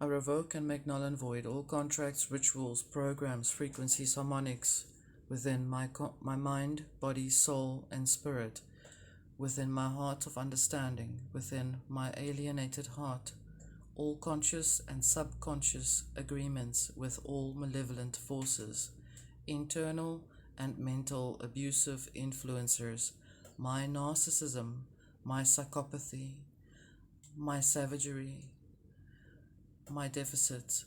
I revoke and make null and void all contracts, rituals, programs, frequencies, harmonics within my mind, body, soul, and spirit, within my heart of understanding, within my alienated heart, all conscious and subconscious agreements with all malevolent forces, internal and mental abusive influencers, my narcissism, my psychopathy, my savagery, my deficit,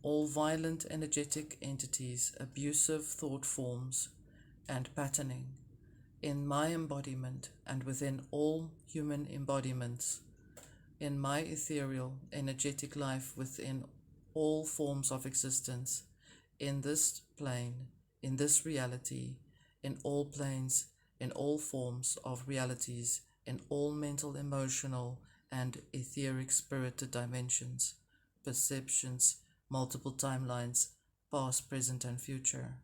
all violent energetic entities, abusive thought forms, and patterning, in my embodiment and within all human embodiments, in my ethereal, energetic life within all forms of existence, in this plane, in this reality, in all planes, in all forms of realities, in all mental, emotional, and etheric spirited dimensions, perceptions, multiple timelines, past, present, and future.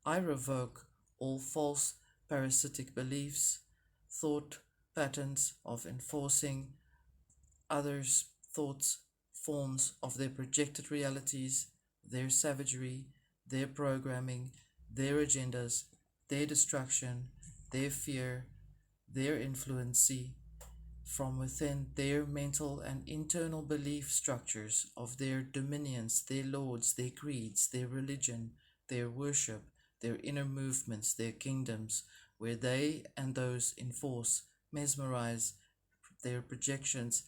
I revoke all false parasitic beliefs, thought patterns of enforcing others' thoughts, forms of their projected realities, their savagery, their programming, their agendas, their destruction, their fear, their influency, from within their mental and internal belief structures of their dominions, their lords, their creeds, their religion, their worship, their inner movements, their kingdoms, where they and those enforce, mesmerize their projections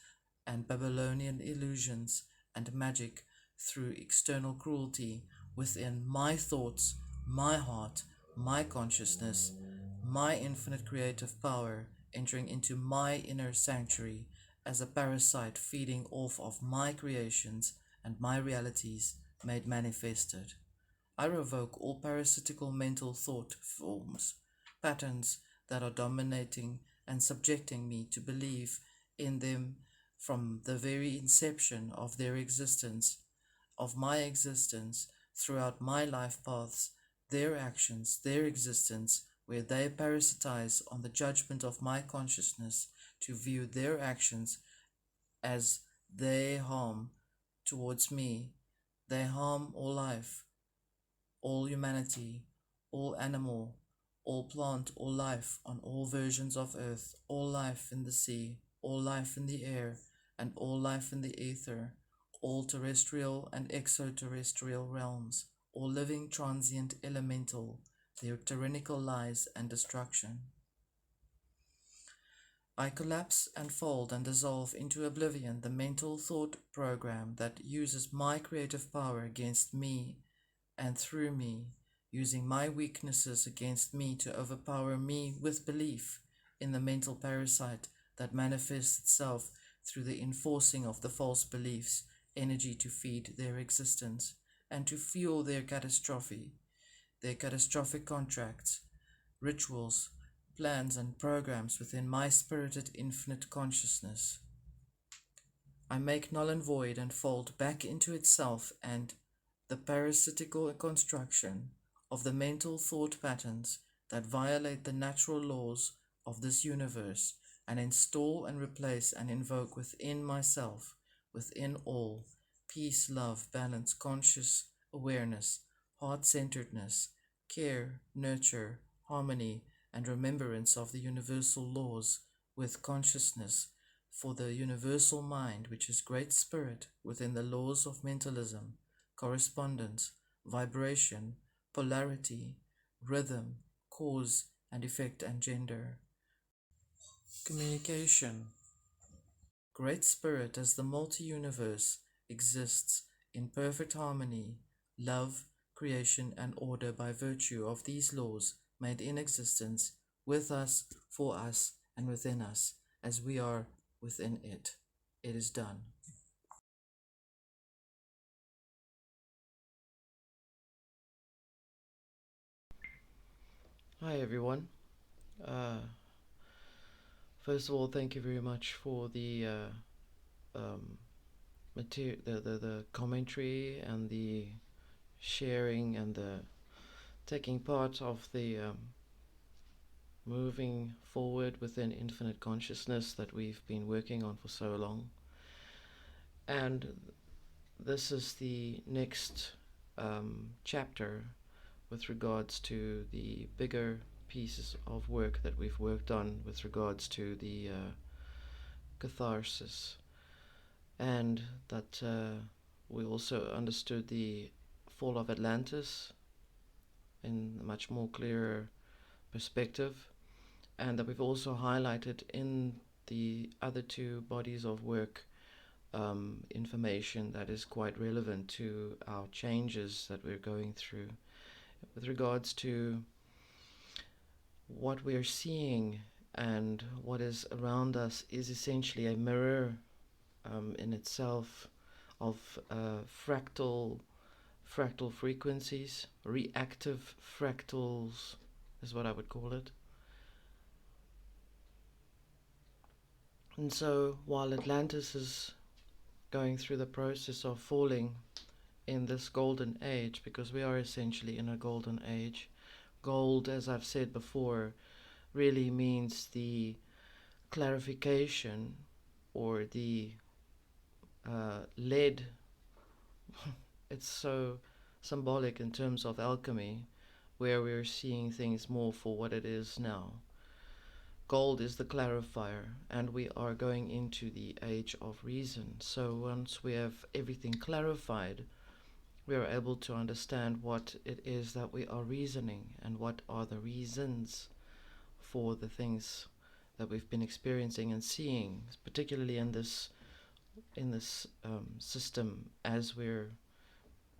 and Babylonian illusions and magic through external cruelty within my thoughts, my heart, my consciousness, my infinite creative power entering into my inner sanctuary as a parasite feeding off of my creations and my realities made manifested. I revoke all parasitical mental thought forms, patterns that are dominating and subjecting me to believe in them from the very inception of their existence, of my existence, throughout my life paths, their actions, their existence, where they parasitize on the judgment of my consciousness to view their actions as they harm towards me. They harm all life, all humanity, all animal, all plant, all life on all versions of earth, all life in the sea, all life in the air, and all life in the ether, all terrestrial and extraterrestrial realms, all living transient elemental, their tyrannical lies and destruction. I collapse and fold and dissolve into oblivion the mental thought program that uses my creative power against me and through me, using my weaknesses against me to overpower me with belief in the mental parasite that manifests itself through the enforcing of the false beliefs, energy to feed their existence and to fuel their catastrophe, their catastrophic contracts, rituals, plans, and programs within my spirited infinite consciousness. I make null and void and fold back into itself and the parasitical construction of the mental thought patterns that violate the natural laws of this universe and install and replace and invoke within myself, within all, peace, love, balance, conscious awareness, heart-centeredness, care, nurture, harmony, and remembrance of the universal laws with consciousness for the universal mind, which is Great Spirit within the laws of mentalism, correspondence, vibration, polarity, rhythm, cause and effect, and gender. Communication. Great Spirit as the multi-universe exists in perfect harmony, love, creation, and order by virtue of these laws made in existence with us, for us, and within us, as we are within it. It is done. Hi everyone. First of all, thank you very much for the the commentary and the sharing and the taking part of the moving forward within infinite consciousness that we've been working on for so long. And this is the next chapter with regards to the bigger pieces of work that we've worked on with regards to the catharsis, and that we also understood the fall of Atlantis in a much more clearer perspective, and that we've also highlighted in the other two bodies of work information that is quite relevant to our changes that we're going through with regards to what we're seeing, and what is around us is essentially a mirror in itself of fractal frequencies, reactive fractals is what I would call it. And so while Atlantis is going through the process of falling in this golden age, because we are essentially in a golden age, gold, as I've said before, really means the clarification, or the lead. It's so symbolic in terms of alchemy, where we're seeing things more for what it is now. Gold is the clarifier, and we are going into the age of reason. So once we have everything clarified, we are able to understand what it is that we are reasoning, and what are the reasons for the things that we've been experiencing and seeing, particularly in this system as we're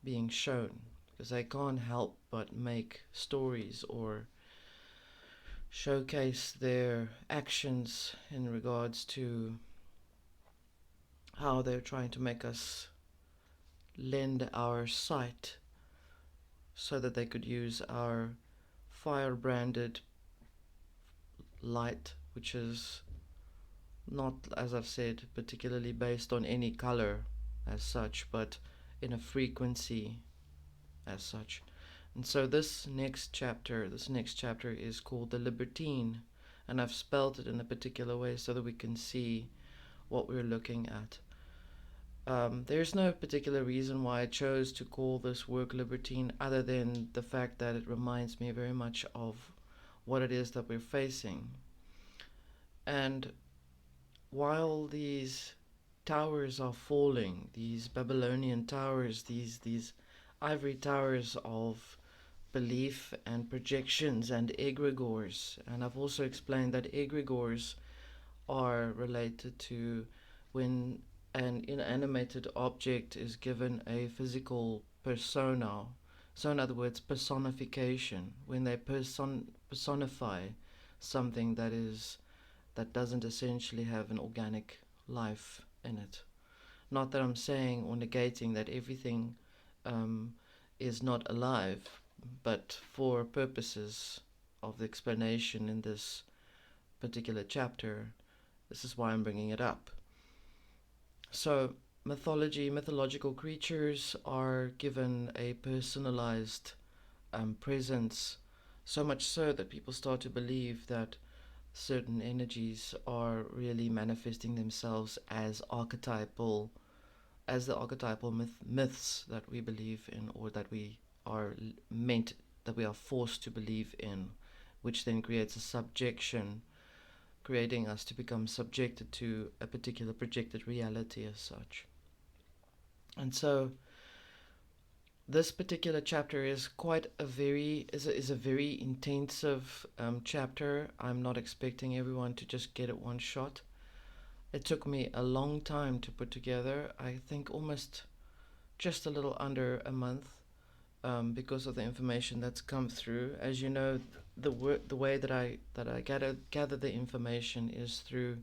being shown, because they can't help but make stories or showcase their actions in regards to how they're trying to make us lend our sight so that they could use our fire-branded light, which is not, as I've said, particularly based on any color as such, but in a frequency as such. And so this next chapter is called the Libertean, and I've spelled it in a particular way so that we can see what we're looking at. There's no particular reason why I chose to call this work Libertean, other than the fact that it reminds me very much of what it is that we're facing. And while these towers are falling, these Babylonian towers, these ivory towers of belief and projections and egregores, and I've also explained that egregores are related to when an inanimated object is given a physical persona. So in other words, personification, when they personify something that doesn't essentially have an organic life in it. Not that I'm saying or negating that everything is not alive, but for purposes of the explanation in this particular chapter, this is why I'm bringing it up. So mythological creatures are given a personalized presence, so much so that people start to believe that certain energies are really manifesting themselves as the archetypal myths that we believe in, or that we are forced to believe in, which then creates a subjection, creating us to become subjected to a particular projected reality as such. And so this particular chapter is a very intensive chapter. I'm not expecting everyone to just get it one shot. It took me a long time to put together. I think almost just a little under a month, because of the information that's come through. As you know, the way that I gather the information is through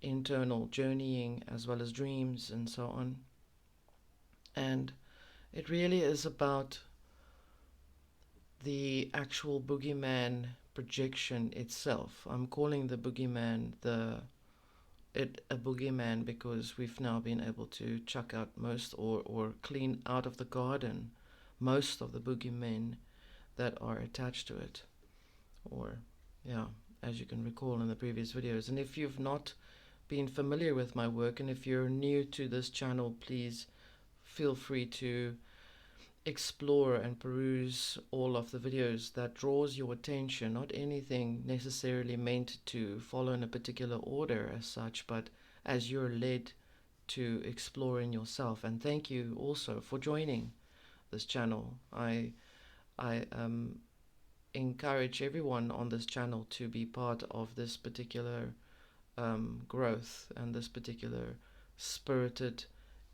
internal journeying, as well as dreams and so on. And it really is about the actual boogeyman projection itself. I'm calling the boogeyman a boogeyman because we've now been able to chuck out most or clean out of the garden most of the boogeymen that are attached to it, or as you can recall in the previous videos. And if you've not been familiar with my work, and if you're new to this channel, please feel free to explore and peruse all of the videos that draws your attention, not anything necessarily meant to follow in a particular order as such, but as you're led to explore in yourself. And thank you also for joining this channel. I encourage everyone on this channel to be part of this particular growth and this particular spirited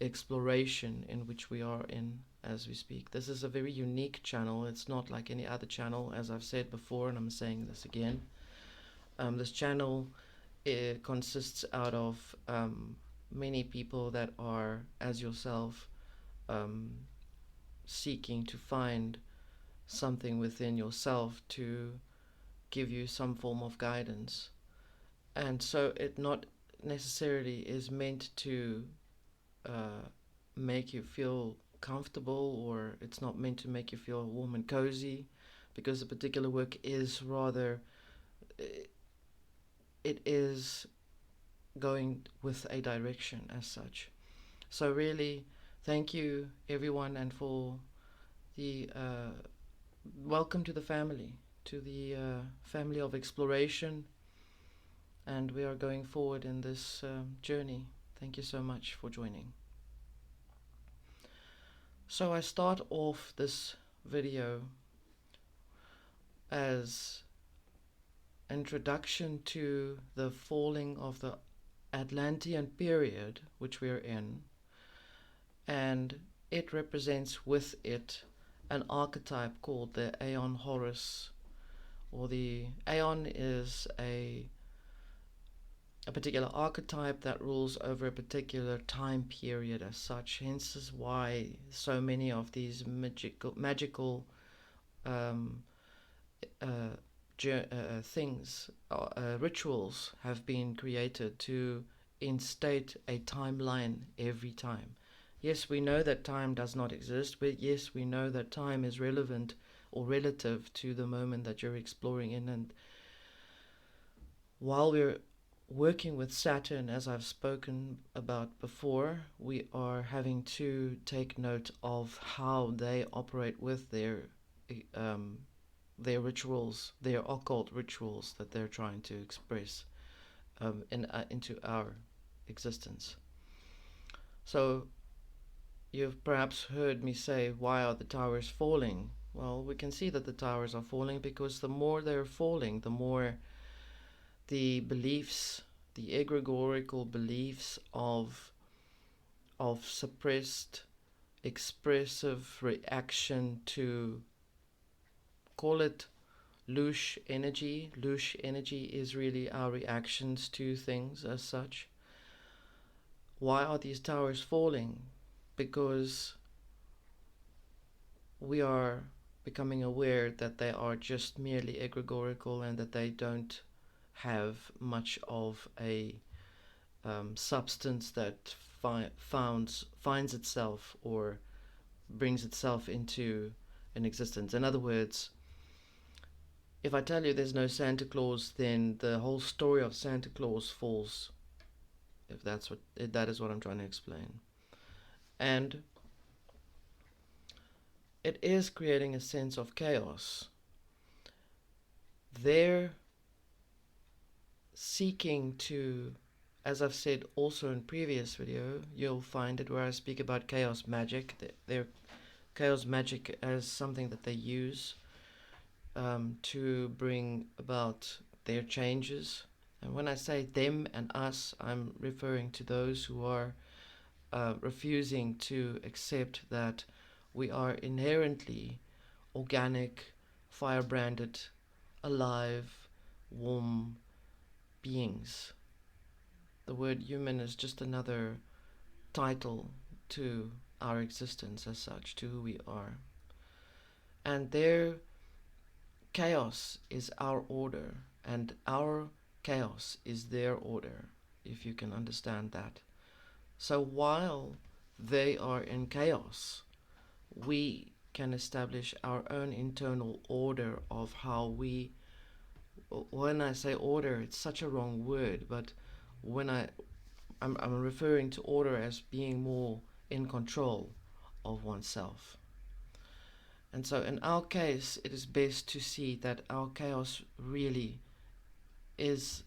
exploration in which we are in as we speak. This is a very unique channel. It's not like any other channel, as I've said before, and I'm saying this again. This channel consists out of many people that are, as yourself, seeking to find something within yourself to give you some form of guidance. And so it not necessarily is meant to make you feel comfortable, or it's not meant to make you feel warm and cozy, because the particular work is rather, it is going with a direction as such. So really, thank you everyone, and for the welcome to the family, family of exploration, and we are going forward in this journey. Thank you so much for joining. So I start off this video as introduction to the falling of the Atlantean period which we are in, and it represents with it an archetype called the Aeon Horus, or the Aeon is a particular archetype that rules over a particular time period as such. Hence is why so many of these magical things, rituals have been created to instate a timeline every time. Yes, we know that time does not exist, but yes, we know that time is relevant or relative to the moment that you're exploring in. And while we're working with Saturn, as I've spoken about before, we are having to take note of how they operate with their rituals, their occult rituals that they're trying to express into our existence. So you've perhaps heard me say, why are the towers falling? Well, we can see that the towers are falling because the more they're falling, the more the beliefs, the egregorical beliefs of suppressed expressive reaction to, call it louche energy. Louche energy is really our reactions to things as such. Why are these towers falling? Because we are becoming aware that they are just merely egregorical, and that they don't have much of a substance that finds itself or brings itself into an existence. In other words, if I tell you there's no Santa Claus, then the whole story of Santa Claus falls, if that is what I'm trying to explain. And it is creating a sense of chaos. They're seeking to, as I've said also in previous video, you'll find it where I speak about chaos magic. Their chaos magic as something that they use to bring about their changes. And when I say them and us, I'm referring to those who are refusing to accept that we are inherently organic, fire-branded, alive, warm beings. The word human is just another title to our existence as such, to who we are. And their chaos is our order, and our chaos is their order, if you can understand that. So while they are in chaos, we can establish our own internal order of how we, when I say order, it's such a wrong word, but when I'm referring to order as being more in control of oneself. And so in our case, it is best to see that our chaos really is,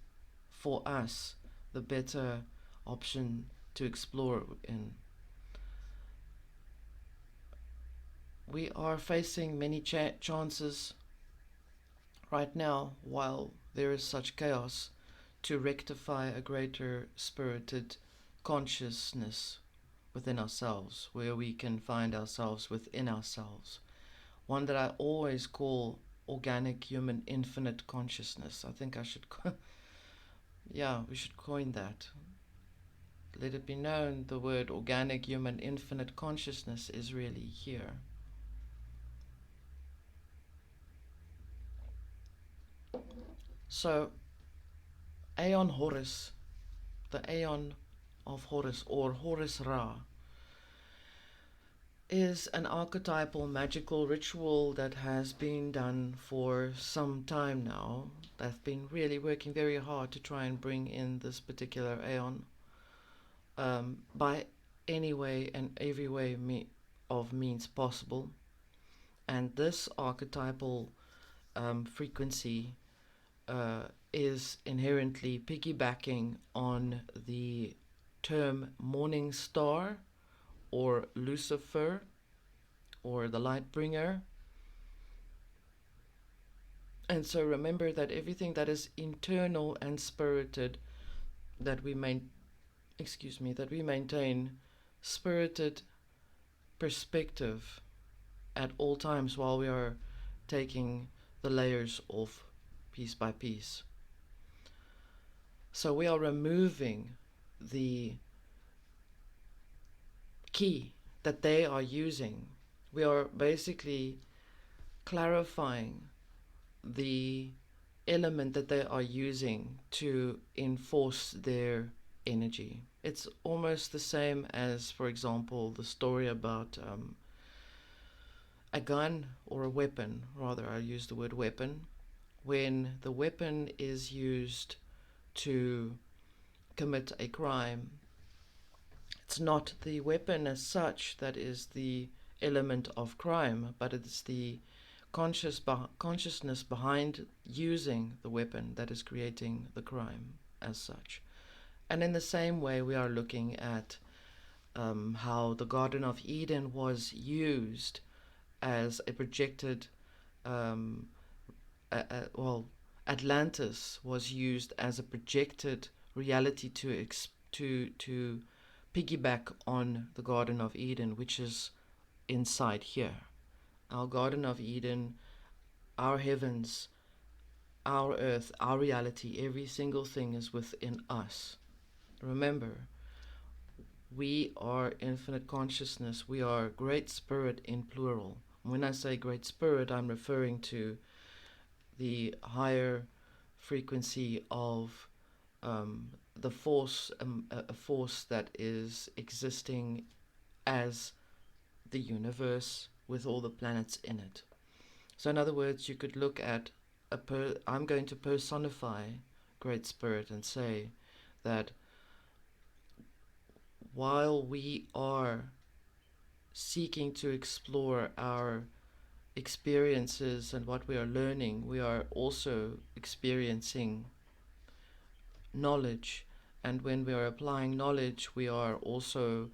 for us, the better option to explore in. We are facing many chances right now, while there is such chaos, to rectify a greater spirited consciousness within ourselves, where we can find ourselves within ourselves. One that I always call organic human infinite consciousness. I think I should, we should coin that. Let it be known the word organic human infinite consciousness is really here. So, Aeon Horus, the Aeon of Horus, or Horus Ra, is an archetypal magical ritual that has been done for some time now. They've been really working very hard to try and bring in this particular Aeon by any way and every way of means possible. And this archetypal frequency is inherently piggybacking on the term morning star, or Lucifer, or the light bringer. And so remember that everything that is internal and spirited, that we maintain spirited perspective at all times while we are taking the layers off piece by piece. So we are removing the key that they are using. We are basically clarifying the element that they are using to enforce their energy. It's almost the same as, for example, the story about a gun, or a weapon, rather, I use the word weapon. When the weapon is used to commit a crime, it's not the weapon as such that is the element of crime, but it's the consciousness behind using the weapon that is creating the crime as such. And in the same way, we are looking at how the Garden of Eden was used as a projected, Atlantis was used as a projected reality to piggyback on the Garden of Eden, which is inside here. Our Garden of Eden, our heavens, our earth, our reality, every single thing is within us. Remember, we are infinite consciousness. We are great spirit in plural. When I say great spirit, I'm referring to the higher frequency of the force, a force that is existing as the universe with all the planets in it. So in other words, you could look at I'm going to personify Great Spirit and say that while we are seeking to explore our experiences and what we are learning, we are also experiencing knowledge. And when we are applying knowledge, we are also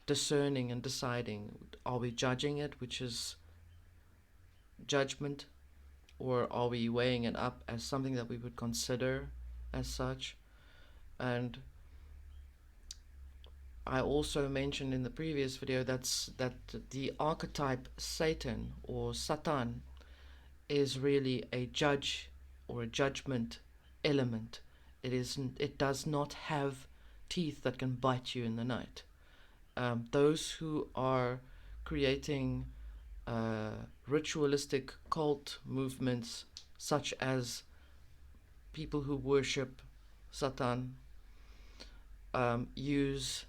discerning and deciding, are we judging it, which is judgment, or are we weighing it up as something that we would consider as such? And I also mentioned in the previous video that the archetype Satan, or Satan, is really a judge or a judgment element. It does not have teeth that can bite you in the night. Those who are creating ritualistic cult movements, such as people who worship Satan, use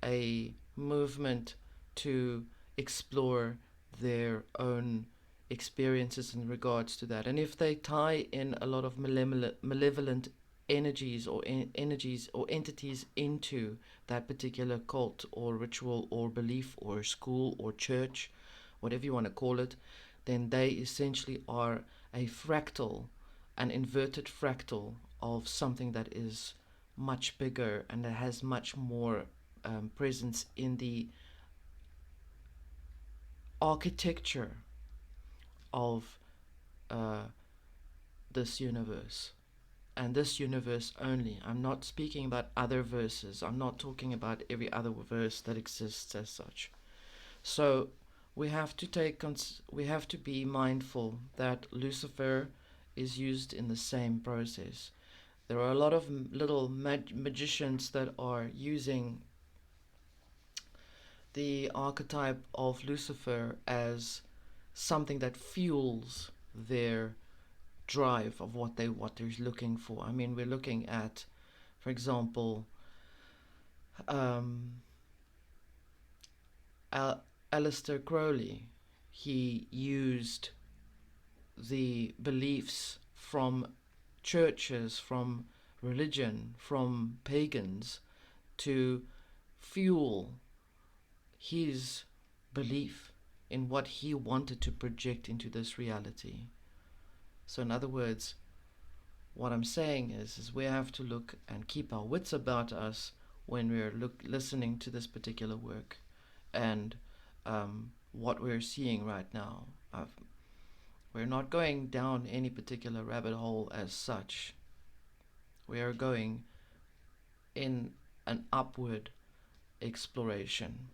a movement to explore their own experiences in regards to that. And if they tie in a lot of malevolent energies or energies or entities into that particular cult or ritual or belief or school or church, whatever you want to call it, then they essentially are a fractal, an inverted fractal of something that is much bigger and that has much more presence in the architecture of uh, this universe. And this universe only. I'm not speaking about other verses. I'm not talking about every other verse that exists as such. So we have to be mindful that Lucifer is used in the same process. There are a lot of little magicians that are using the archetype of Lucifer as something that fuels their drive of what they're looking for. I mean, we're looking at, for example, um, Aleister Crowley. He used the beliefs from churches, from religion, from pagans to fuel his belief in what he wanted to project into this reality. So in other words, what I'm saying is we have to look and keep our wits about us when we're listening to this particular work and what we're seeing right now. We're not going down any particular rabbit hole as such. We are going in an upward exploration.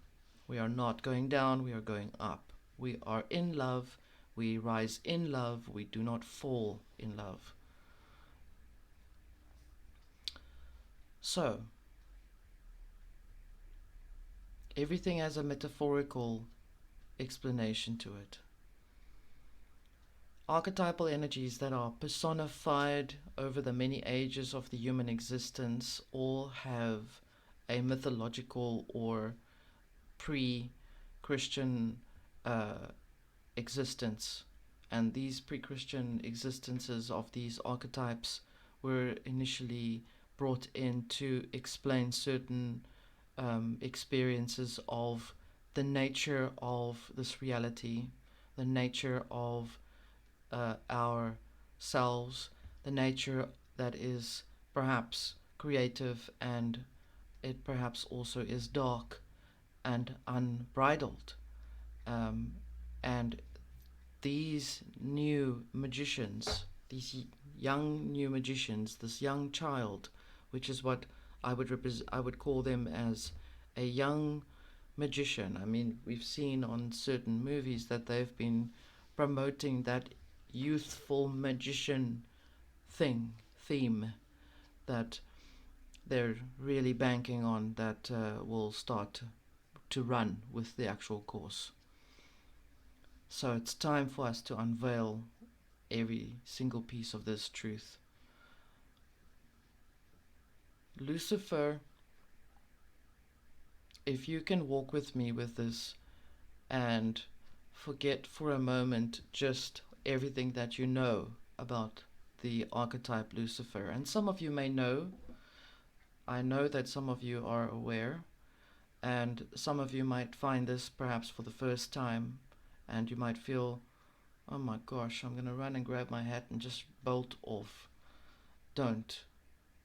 We are not going down, we are going up. We are in love, we rise in love, we do not fall in love. So, everything has a metaphorical explanation to it. Archetypal energies that are personified over the many ages of the human existence all have a mythological or pre-Christian existence. And these pre-Christian existences of these archetypes were initially brought in to explain certain experiences of the nature of this reality, the nature of ourselves, the nature that is perhaps creative and it perhaps also is dark and unbridled. And these new magicians, these young new magicians, this young child, which is what I would call them as a young magician. I mean, we've seen on certain movies that they've been promoting that youthful magician theme that they're really banking on that will start to run with the actual course. So it's time for us to unveil every single piece of this truth. Lucifer, if you can walk with me with this and forget for a moment just everything that you know about the archetype Lucifer, and some of you may know, I know that some of you are aware, and some of you might find this perhaps for the first time, and you might feel, oh my gosh, I'm going to run and grab my hat and just bolt off. Don't.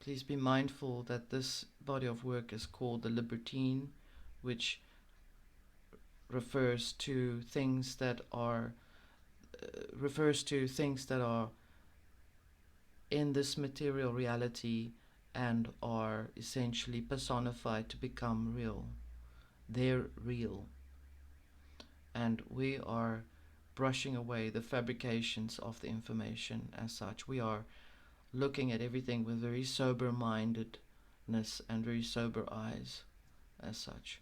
Please be mindful that this body of work is called the Libertean, which refers to things that are in this material reality and are essentially personified to become real. They're real. And we are brushing away the fabrications of the information as such. We are looking at everything with very sober-mindedness and very sober eyes as such.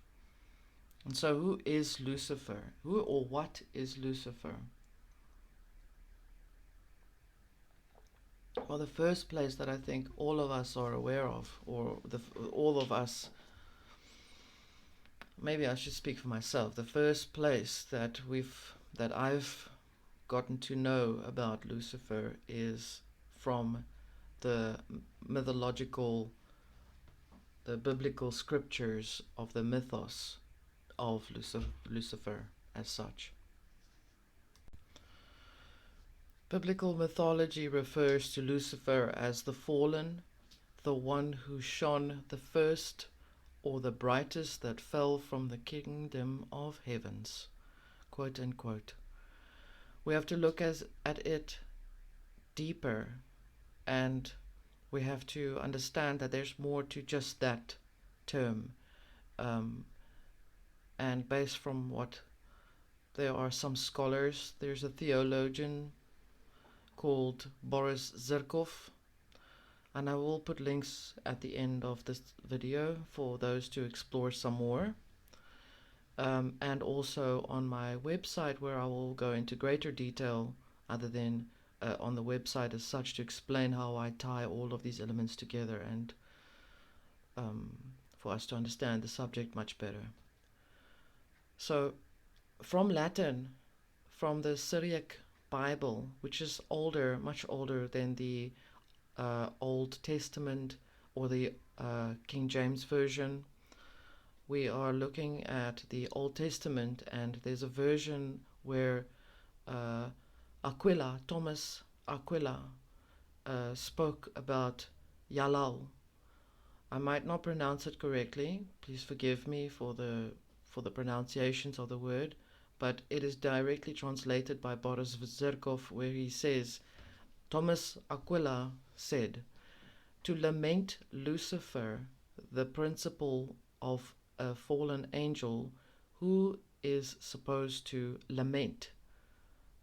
And so who is Lucifer? Who or what is Lucifer? Well, the first place that I think all of us are aware of, or all of us, maybe I should speak for myself, the first place that I've gotten to know about Lucifer is from the mythological, the biblical scriptures of the mythos of Lucifer as such. Biblical mythology refers to Lucifer as the fallen, the one who shone the first or the brightest that fell from the kingdom of heavens, quote unquote. We have to look at it deeper, and we have to understand that there's more to just that term. And based from what there are some scholars, there's a theologian called Boris Zirkov, and I will put links at the end of this video for those to explore some more. And also on my website, where I will go into greater detail other than on the website as such, to explain how I tie all of these elements together, and for us to understand the subject much better. So from Latin, from the Syriac Bible, which is older, much older than the Old Testament or the King James Version, we are looking at the Old Testament, and there's a version where Thomas Aquila, spoke about Yalal. I might not pronounce it correctly. Please forgive me for the pronunciations of the word, but it is directly translated by Boris Zirkov, where he says, Thomas Aquila said, "To lament Lucifer, the principle of a fallen angel, who is supposed to lament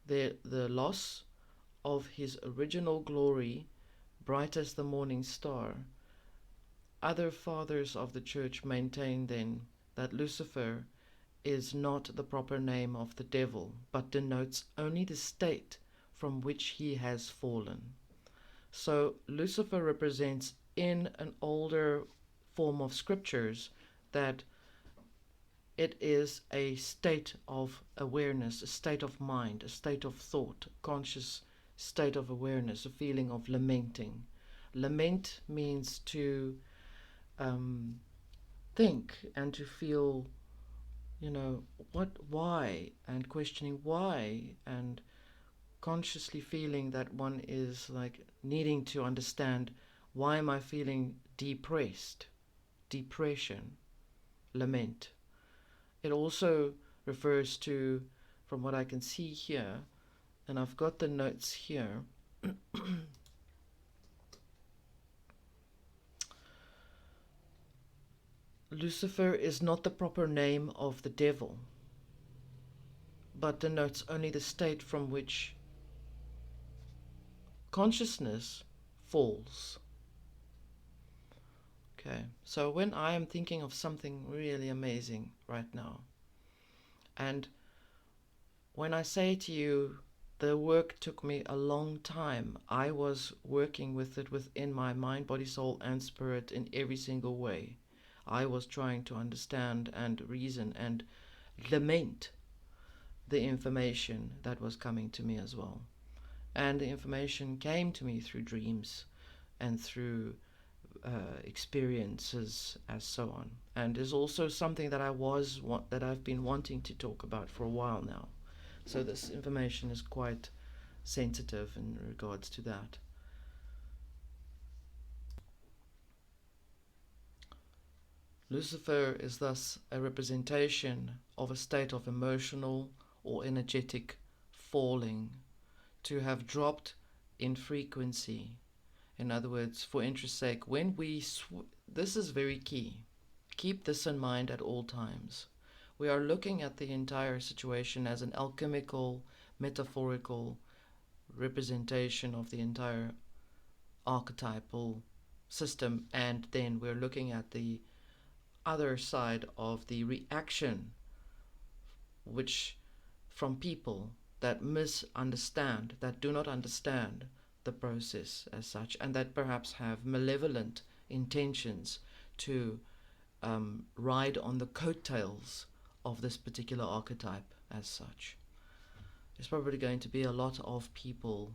the loss of his original glory, bright as the morning star." Other fathers of the church maintain then that Lucifer is not the proper name of the devil, but denotes only the state from which he has fallen. So Lucifer represents in an older form of scriptures that it is a state of awareness, a state of mind, a state of thought, a conscious state of awareness, a feeling of lamenting. Lament means to think and to feel, why, and questioning why, and consciously feeling that one is like needing to understand, why am I feeling depressed? Depression, lament. It also refers to, from what I can see here, and I've got the notes here, Lucifer is not the proper name of the devil, but denotes only the state from which consciousness falls. Okay, so when I am thinking of something really amazing right now, and when I say to you, the work took me a long time, I was working with it within my mind, body, soul, and spirit in every single way. I was trying to understand and reason and lament the information that was coming to me as well. And the information came to me through dreams and through experiences, as so on. And is also something that I've been wanting to talk about for a while now. So this information is quite sensitive in regards to that. Lucifer is thus a representation of a state of emotional or energetic falling, to have dropped in frequency. In other words, for interest's sake, when we this is very key. Keep this in mind at all times. We are looking at the entire situation as an alchemical, metaphorical representation of the entire archetypal system, and then we're looking at the other side of the reaction, which from people that misunderstand, that do not understand the process as such, and that perhaps have malevolent intentions to ride on the coattails of this particular archetype as such. There's probably going to be a lot of people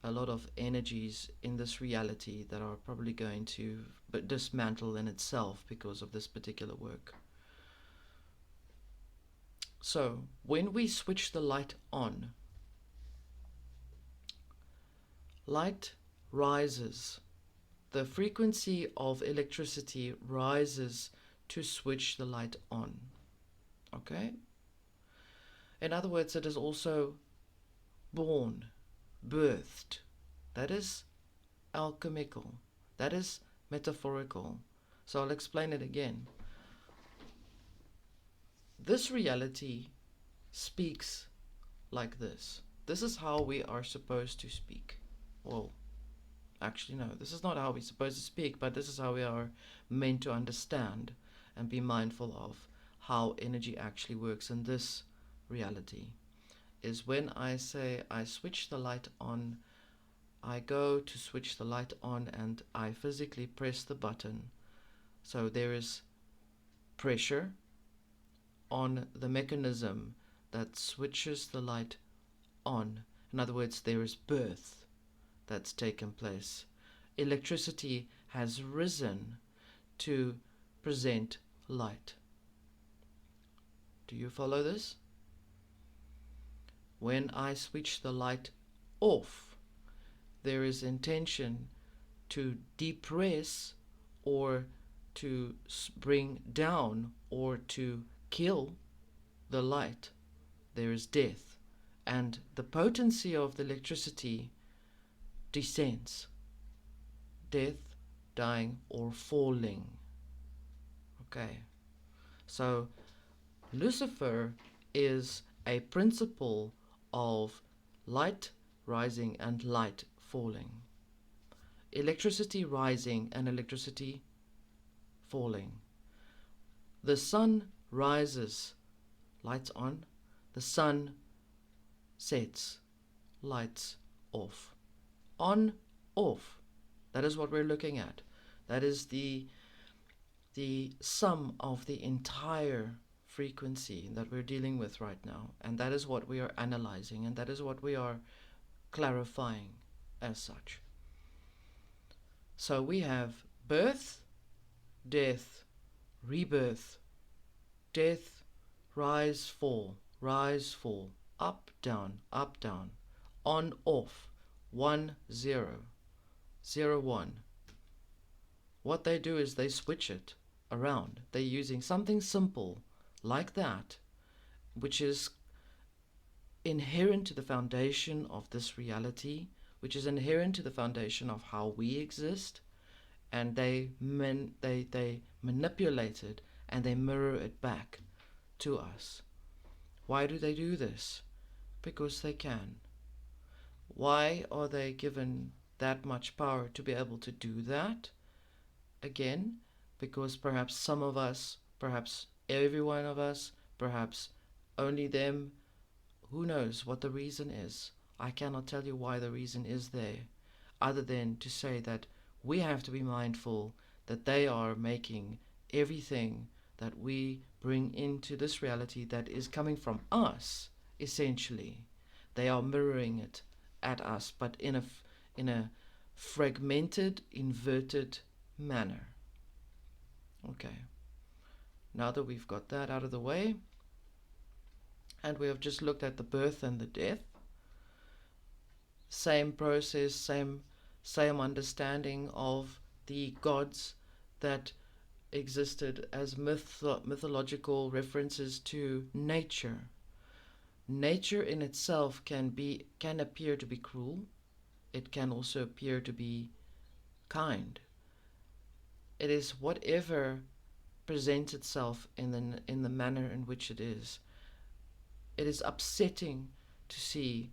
a lot of energies in this reality that are probably going to dismantle in itself because of this particular work. So when we switch the light on, light rises. The frequency of electricity rises to switch the light on. Okay? In other words, it is also born, birthed. That is alchemical. That is metaphorical. So I'll explain it again. This reality speaks like this. This is how we are supposed to speak. Well, actually, no, this is not how we're supposed to speak, but this is how we are meant to understand and be mindful of how energy actually works in this reality. Is when I say I switch the light on, I go to switch the light on and I physically press the button. So there is pressure on the mechanism that switches the light on. In other words, there is birth that's taken place. Electricity has risen to present light. Do you follow this? When I switch the light off, there is intention to depress or to bring down or to kill the light. There is death, and the potency of the electricity descends. Death, dying, or falling. Okay, so Lucifer is a principle of light rising and light falling. Electricity rising and electricity falling. The sun rises, lights on. The sun sets, lights off. On, off. That is what we're looking at. That is the sum of the entire frequency that we're dealing with right now. And that is what we are analyzing, and that is what we are clarifying as such. So we have birth, death, rebirth, death, rise, fall, up, down, on, off, 1, 0, 0, 1. What they do is they switch it around. They're using something simple like that, which is inherent to the foundation of this reality, which is inherent to the foundation of how we exist, and they manipulate it and they mirror it back to us. Why do they do this? Because they can. Why are they given that much power to be able to do that? Again, because perhaps some of us, perhaps every one of us, perhaps only them, who knows what the reason is. I cannot tell you why the reason is there, other than to say that we have to be mindful that they are making everything that we bring into this reality that is coming from us, essentially. They are mirroring it at us, but in a fragmented, inverted manner. Okay. Now that we've got that out of the way, and we have just looked at the birth and the death, same process, same understanding of the gods that existed as mythological references to nature. Nature in itself can appear to be cruel. It can also appear to be kind. It is whatever presents itself in the manner in which it is. It is upsetting to see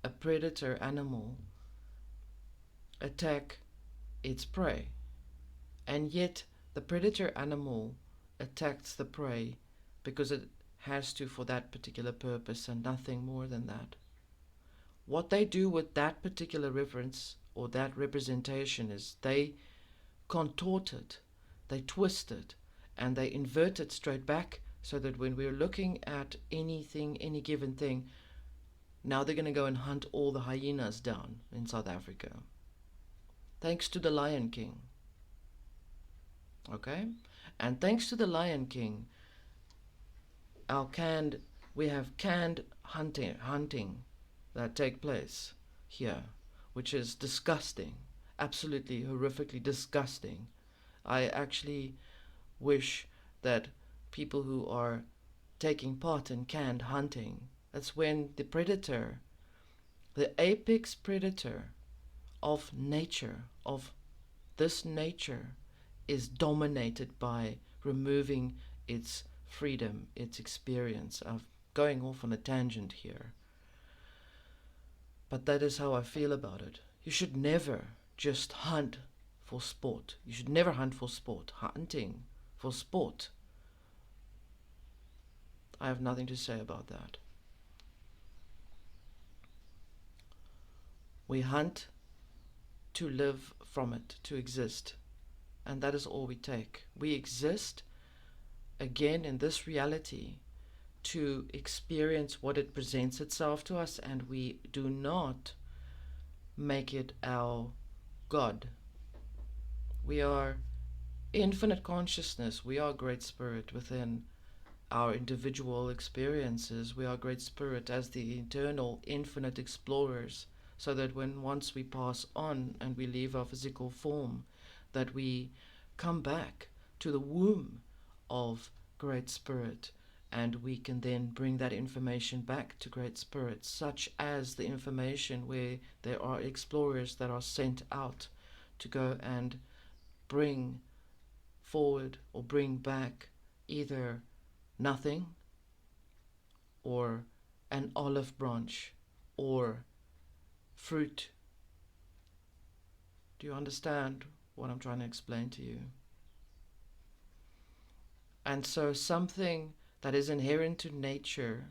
a predator animal attack its prey, and yet the predator animal attacks the prey because it has to for that particular purpose and nothing more than that. What they do with that particular reference or that representation is they contort it, they twist it, and they invert it straight back, so that when we're looking at anything, any given thing, Now they're going to go and hunt all the hyenas down in South Africa. Thanks to the Lion King. Okay? And thanks to the Lion King, we have canned hunting that take place here, which is disgusting, absolutely horrifically disgusting. I actually wish that people who are taking part in canned hunting, that's when the predator, the apex predator of nature, of this nature, is dominated by removing its freedom, its experience. I'm going off on a tangent here. But that is how I feel about it. You should never just hunt for sport. You should never hunt for sport. Hunting for sport, I have nothing to say about that. We hunt to live from it, to exist. And that is all we take. We exist, again, in this reality to experience what it presents itself to us, and we do not make it our God. We are infinite consciousness. We are great spirit within our individual experiences. We are great spirit as the eternal, infinite explorers, so that when once we pass on and we leave our physical form, that we come back to the womb of great spirit, and we can then bring that information back to great spirit, such as the information where there are explorers that are sent out to go and bring forward or bring back either nothing or an olive branch or fruit. Do you understand what I'm trying to explain to you? And so something that is inherent to nature,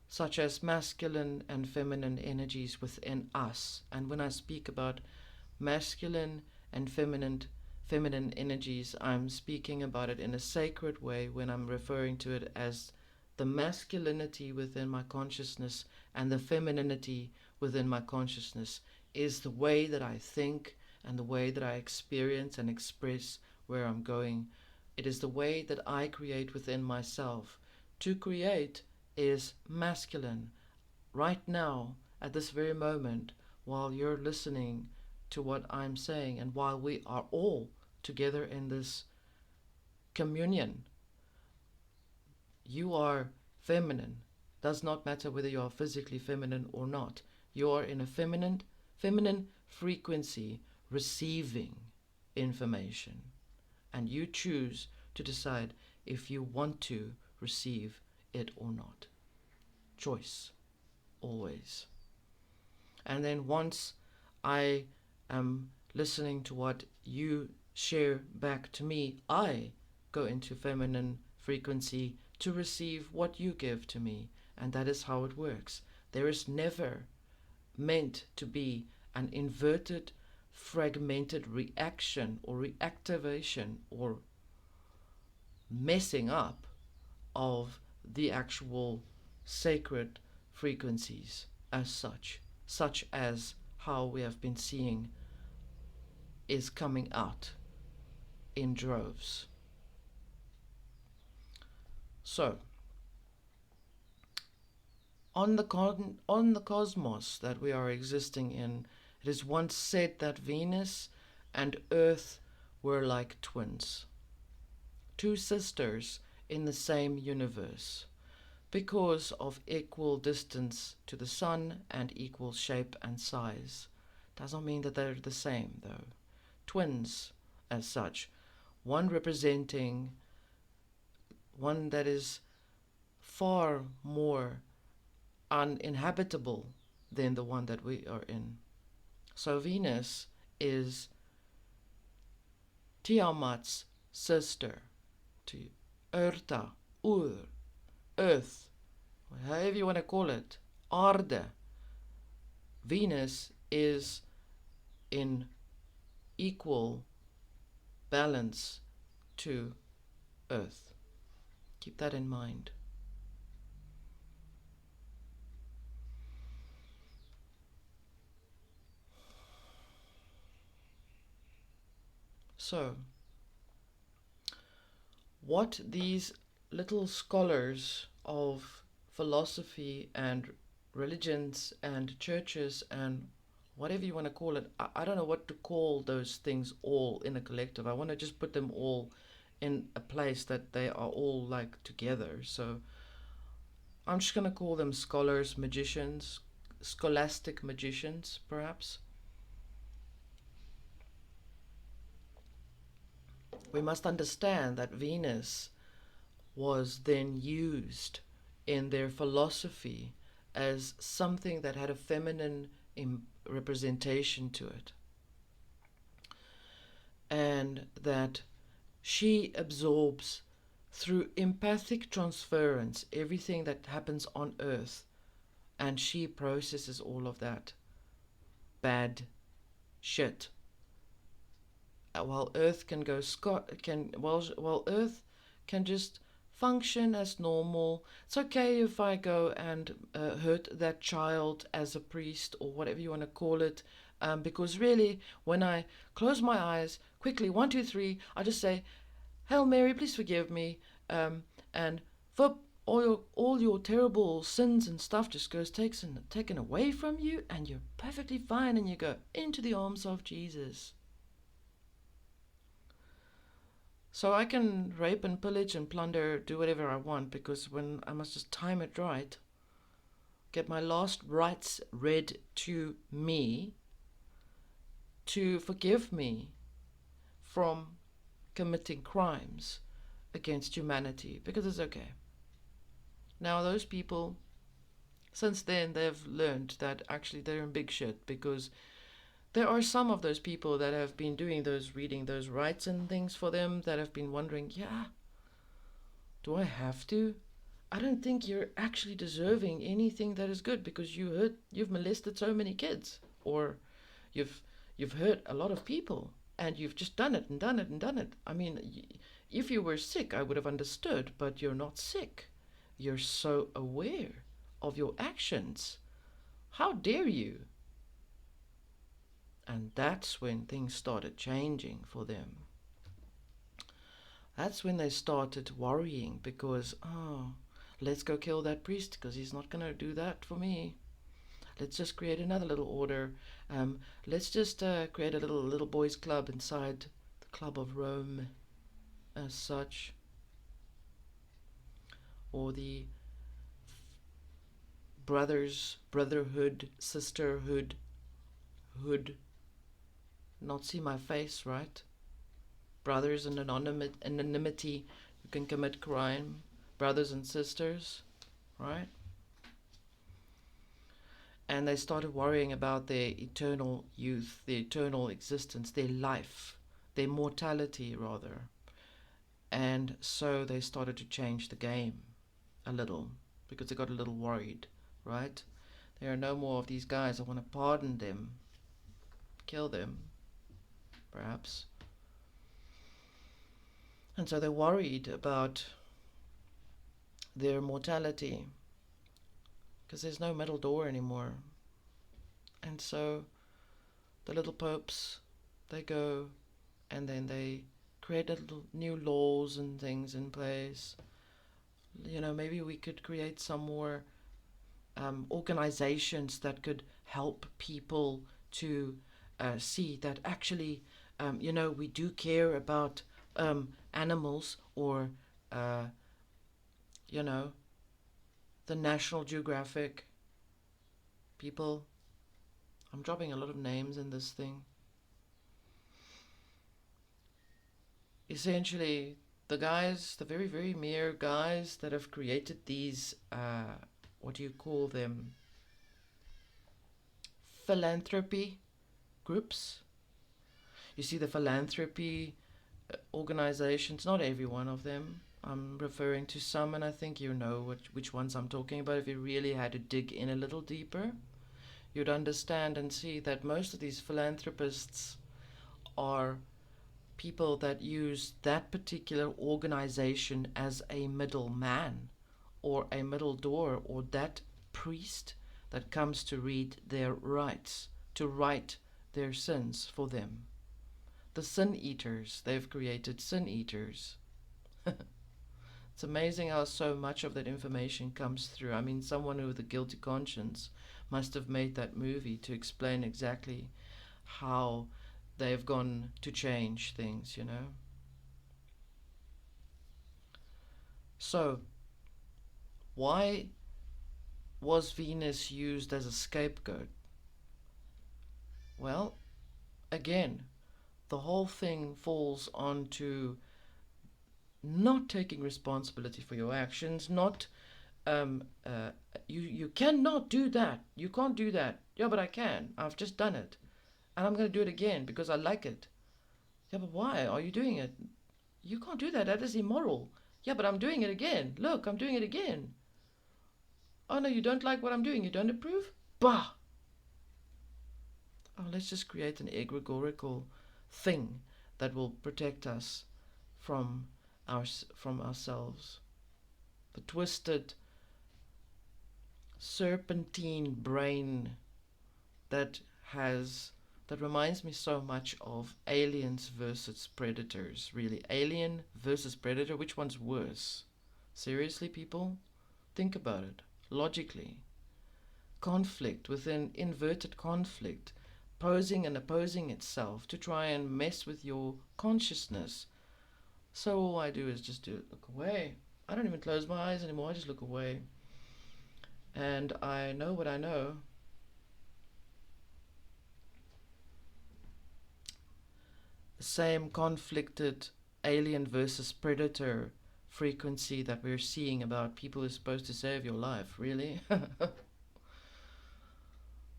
such as masculine and feminine energies within us, and when I speak about masculine and feminine energies, I'm speaking about it in a sacred way when I'm referring to it as the masculinity within my consciousness and the femininity within my consciousness is the way that I think and the way that I experience and express where I'm going. It is the way that I create within myself. To create is masculine. Right now, at this very moment, while you're listening to what I'm saying, and while we are all together in this communion, you are feminine. Does not matter whether you are physically feminine or not. You are in a feminine frequency, receiving information, and you choose to decide if you want to receive it or not. Choice, always. And then once I am listening to what you share back to me, I go into feminine frequency to receive what you give to me, and that is how it works. There is never meant to be an inverted, fragmented reaction or reactivation or messing up of the actual sacred frequencies as such as how we have been seeing is coming out in droves. So, on the cosmos that we are existing in, it is once said that Venus and Earth were like twins, two sisters in the same universe, because of equal distance to the sun and equal shape and size. Doesn't mean that they're the same, though. Twins, as such, one representing one that is far more uninhabitable than the one that we are in. So Venus is Tiamat's sister, to Urta, Earth, however you want to call it, Aarde. Venus is in equal balance to Earth. Keep that in mind. So, what these little scholars of philosophy and religions and churches and whatever you want to call it, I don't know what to call those things all in a collective. I want to just put them all in a place that they are all like together. So I'm just going to call them scholars, magicians, scholastic magicians, perhaps. We must understand that Venus was then used in their philosophy as something that had a feminine representation to it, and that she absorbs through empathic transference everything that happens on earth, and she processes all of that bad shit, while earth can go while earth can just function as normal. It's okay if I go and hurt that child as a priest or whatever you want to call it, because really when I close my eyes quickly, 1 2 3, I just say, Hail Mary, please forgive me, and for all your terrible sins and stuff just goes taken away from you, and you're perfectly fine, and you go into the arms of Jesus. So I can rape and pillage and plunder, do whatever I want, because when I must just time it right, get my last rites read to me to forgive me from committing crimes against humanity, because it's okay. Now those people, since then they've learned that actually they're in big shit, because there are some of those people that have been reading those rites and things for them, that have been wondering, yeah, do I have to? I don't think you're actually deserving anything that is good, because you've molested so many kids, or you've hurt a lot of people, and you've just done it and done it and done it. I mean, if you were sick, I would have understood, but you're not sick. You're so aware of your actions. How dare you? And that's when things started changing for them. That's when they started worrying, because, let's go kill that priest, because he's not going to do that for me. Let's just create another little order. Let's just create a little boys' club inside the Club of Rome, as such. Or the brotherhood, sisterhood, not see my face, right? Brothers in anonymity, you can commit crime. Brothers and sisters, right? And they started worrying about their eternal youth, their eternal existence, their life, their mortality, rather. And so they started to change the game a little, because they got a little worried, right? There are no more of these guys. I want to pardon them, kill them, perhaps. And so they're worried about their mortality, because there's no middle door anymore. And so the little popes, they go and then they create little new laws and things in place. You know, maybe we could create some more organizations that could help people to see that actually, we do care about animals, or, the National Geographic people. I'm dropping a lot of names in this thing. Essentially, the guys, the very, very mere guys that have created these, what do you call them? Philanthropy groups. You see, the philanthropy organizations, not every one of them. I'm referring to some, and I think you know which ones I'm talking about. If you really had to dig in a little deeper, you'd understand and see that most of these philanthropists are people that use that particular organization as a middleman, or a middle door, or that priest that comes to read their rights, to write their sins for them. The sin eaters, they've created sin eaters. It's amazing how so much of that information comes through. I mean, someone with a guilty conscience must have made that movie to explain exactly how they've gone to change things, you know. So, why was Venus used as a scapegoat? Well, again, the whole thing falls onto not taking responsibility for your actions, not um, uh, you cannot do that. You can't do that. Yeah, but I can. I've just done it, and I'm going to do it again because I like it. Yeah, but why are you doing it? You can't do that. That is immoral. Yeah, but I'm doing it again. Look, I'm doing it again. Oh no, you don't like what I'm doing. You don't approve? Bah! Oh, let's just create an egregorical thing that will protect us from from ourselves. The twisted serpentine brain that has that reminds me so much of aliens versus predators. Really, alien versus predator, which one's worse? Seriously, people, think about it logically. Conflict within inverted conflict, posing and opposing itself to try and mess with your consciousness. So all I do is just look away. I don't even close my eyes anymore. I just look away. And I know what I know. The same conflicted alien versus predator frequency that we're seeing about people who's supposed to save your life. Really?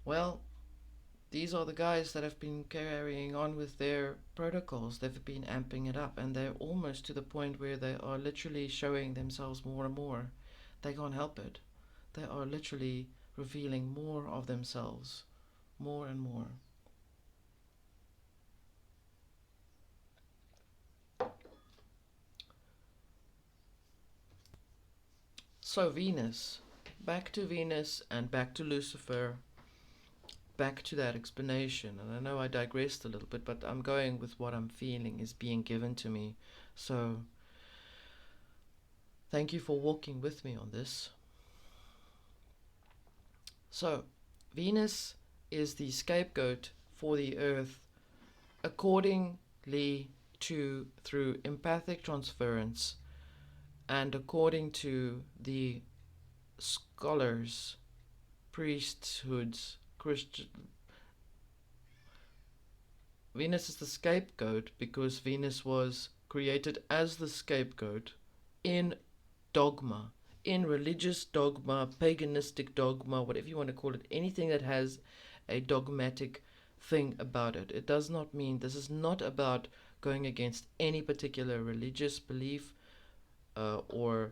Well, these are the guys that have been carrying on with their protocols. They've been amping it up, and they're almost to the point where they are literally showing themselves more and more. They can't help it. They are literally revealing more of themselves, more and more. So Venus, back to Venus and back to Lucifer, back to that explanation. And I know I digressed a little bit, but I'm going with what I'm feeling is being given to me. So thank you for walking with me on this. So Venus is the scapegoat for the earth accordingly to through empathic transference and according to the scholars, priesthoods, Christian. Venus is the scapegoat because Venus was created as the scapegoat in dogma, in religious dogma, paganistic dogma, whatever you want to call it, anything that has a dogmatic thing about it. It does not mean this is not about going against any particular religious belief or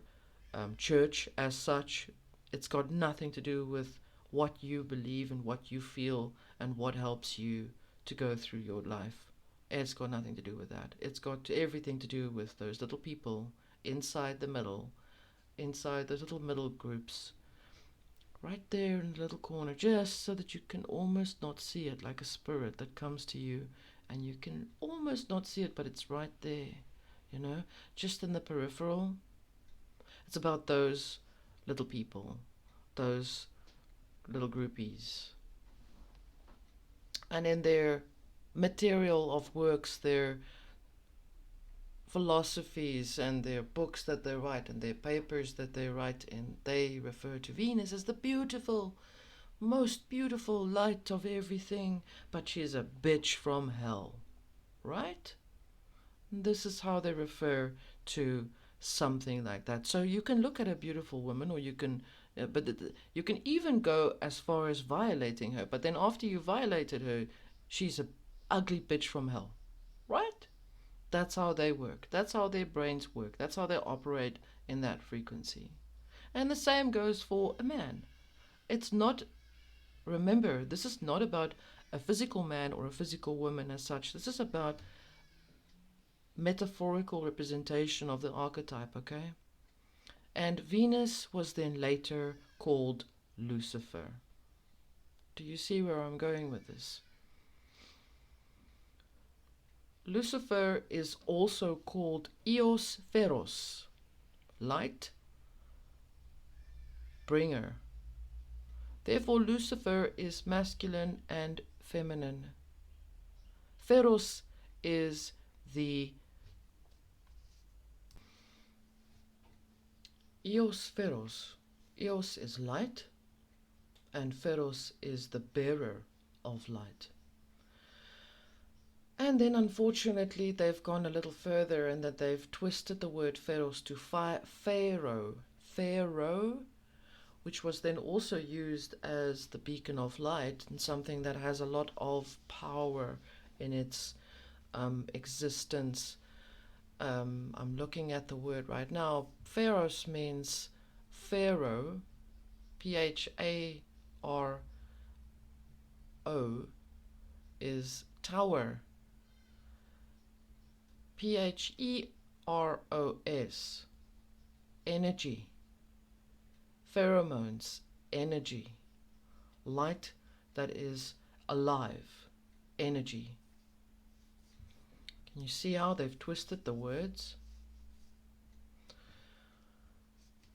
church as such. It's got nothing to do with what you believe and what you feel and what helps you to go through your life. It's got nothing to do with that. It's got everything to do with those little people inside the middle, inside those little middle groups, right there in the little corner, just so that you can almost not see it, like a spirit that comes to you and you can almost not see it, but it's right there, you know, just in the peripheral. It's about those little people, those little groupies. And in their material of works, their philosophies and their books that they write and their papers that they write in, they refer to Venus as the beautiful, most beautiful light of everything, but she's a bitch from hell, right? This is how they refer to something like that. So you can look at a beautiful woman, or you can, you can even go as far as violating her. But then after you violated her, she's a ugly bitch from hell, right? That's how they work. That's how their brains work. That's how they operate in that frequency. And the same goes for a man. It's not, remember, this is not about a physical man or a physical woman as such. This is about metaphorical representation of the archetype, okay? And Venus was then later called Lucifer. Do you see where I'm going with this? Lucifer is also called Eos Pheros, light bringer. Therefore, Lucifer is masculine and feminine. Pheros is the Eos Pheros. Eos is light, and Pheros is the bearer of light. And then unfortunately they've gone a little further in that they've twisted the word Pheros to Pharaoh. Pharaoh, which was then also used as the beacon of light and something that has a lot of power in its existence. I'm looking at the word right now. Pharos means Pharaoh, Pharo, is tower. Pheros, energy. Pheromones, energy. Light that is alive, energy. Can you see how they've twisted the words?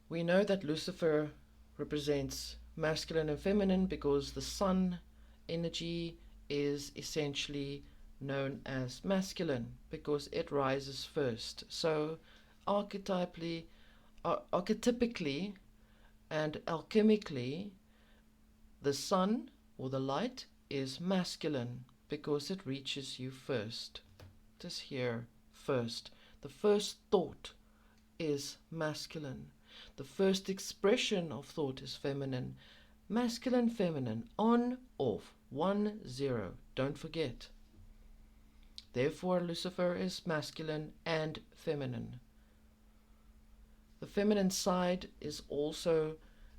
We know that Lucifer represents masculine and feminine because the sun energy is essentially known as masculine because it rises first. So archetypically and alchemically, the sun or the light is masculine because it reaches you first. It is here first. The first thought is masculine. The first expression of thought is feminine. Masculine, feminine, on, off, 1, 0. Don't forget. Therefore, Lucifer is masculine and feminine. The feminine side is also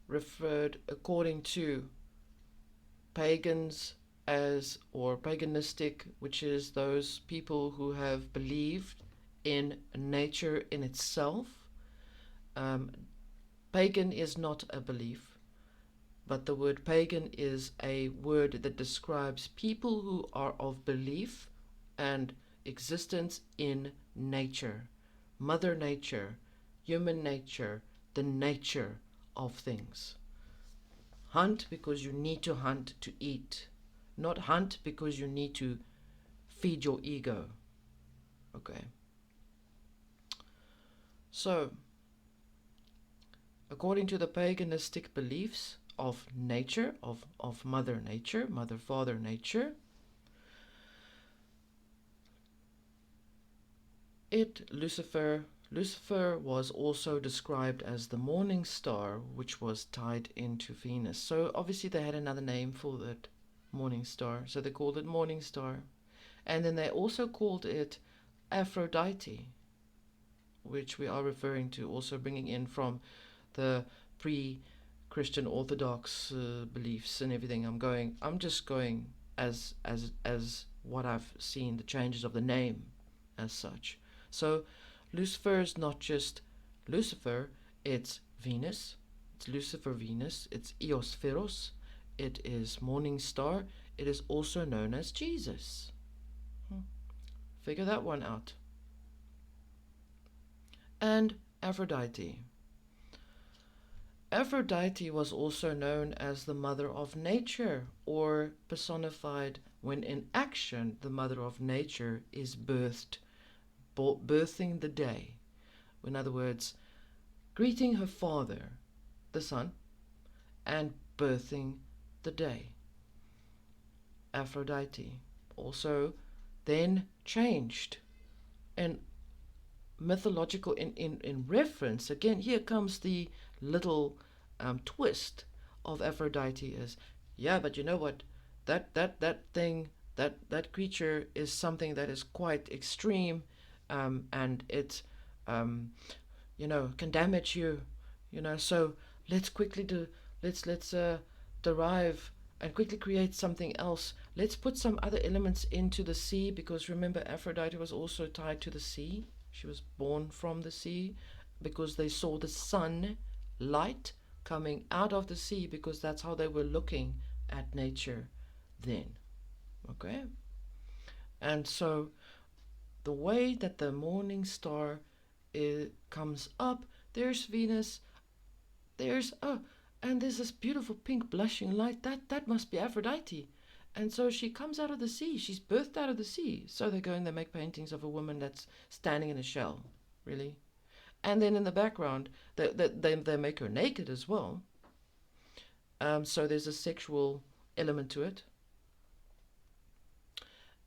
referred according to pagans as, or paganistic, which is those people who have believed in nature in itself. Pagan is not a belief, but the word pagan is a word that describes people who are of belief and existence in nature, Mother Nature, human nature, the nature of things. Hunt because you need to hunt to eat, not hunt because you need to feed your ego. Okay. So, according to the paganistic beliefs of nature, of Mother Nature, Mother, Father Nature, Lucifer was also described as the morning star, which was tied into Venus. So obviously they had another name for that morning star, so they called it morning star. And then they also called it Aphrodite, which we are referring to, also bringing in from the pre-Christian Orthodox beliefs and everything. I'm just going as what I've seen, the changes of the name as such. So Lucifer is not just Lucifer, it's Venus, it's Lucifer Venus, it's Eos Pheros, it is morning star, it is also known as Jesus. Figure that one out. And Aphrodite. Aphrodite was also known as the mother of nature, or personified when in action the mother of nature is birthed, birthing the day. In other words, greeting her father, the sun, and birthing the day. Aphrodite also then changed and mythological in reference. Again, here comes the little twist of Aphrodite is, yeah, but you know what, that thing, that creature is something that is quite extreme, and it can damage you, so let's quickly derive and quickly create something else. Let's put some other elements into the sea, because remember, Aphrodite was also tied to the sea. She was born from the sea, because they saw the sun light coming out of the sea, because that's how they were looking at nature then. Okay? And so the way that the morning star comes up, there's Venus, there's and there's this beautiful pink blushing light. That must be Aphrodite. And so she comes out of the sea. She's birthed out of the sea. So they go and they make paintings of a woman that's standing in a shell. Really? And then in the background, they make her naked as well. So there's a sexual element to it.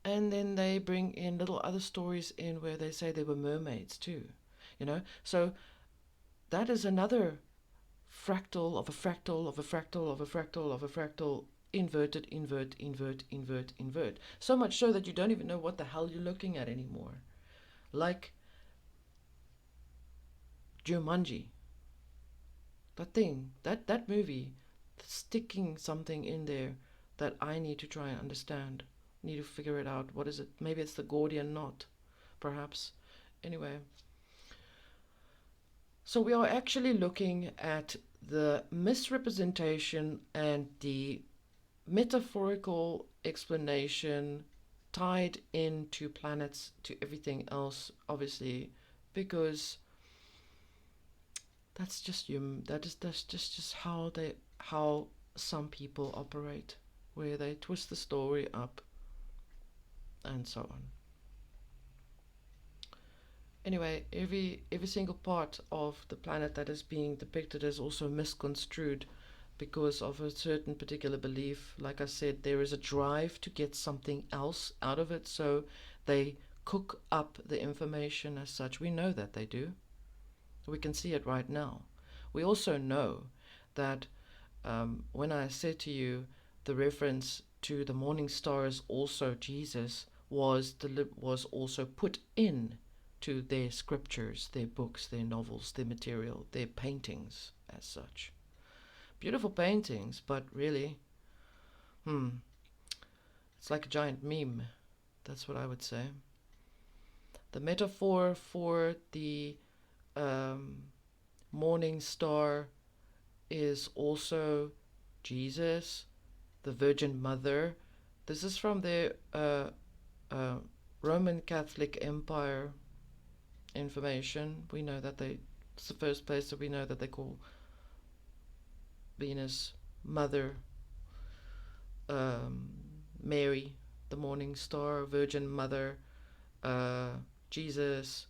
And then they bring in little other stories in where they say they were mermaids too. So that is another fractal of a fractal of a fractal of a fractal of a fractal, inverted, invert, invert, invert, invert. So much so that you don't even know what the hell you're looking at anymore. Like Jumanji. That movie, sticking something in there that I need to try and understand. Need to figure it out. What is it? Maybe it's the Gordian knot, perhaps. Anyway. So we are actually looking at the misrepresentation and the metaphorical explanation tied into planets to everything else, obviously, because that's just how some people operate, where they twist the story up and so on. Anyway, every single part of the planet that is being depicted is also misconstrued because of a certain particular belief. Like I said, there is a drive to get something else out of it, so they cook up the information as such. We know that they do. We can see it right now. We also know that when I said to you the reference to the morning star is also Jesus was also put in to their scriptures, their books, their novels, their material, their paintings as such. Beautiful paintings, but really, it's like a giant meme. That's what I would say. The metaphor for the morning star is also Jesus, the Virgin Mother. This is from the Roman Catholic Empire information. We know that it's the first place that we know that they call Venus Mother, Mary, the morning star, Virgin Mother, Jesus,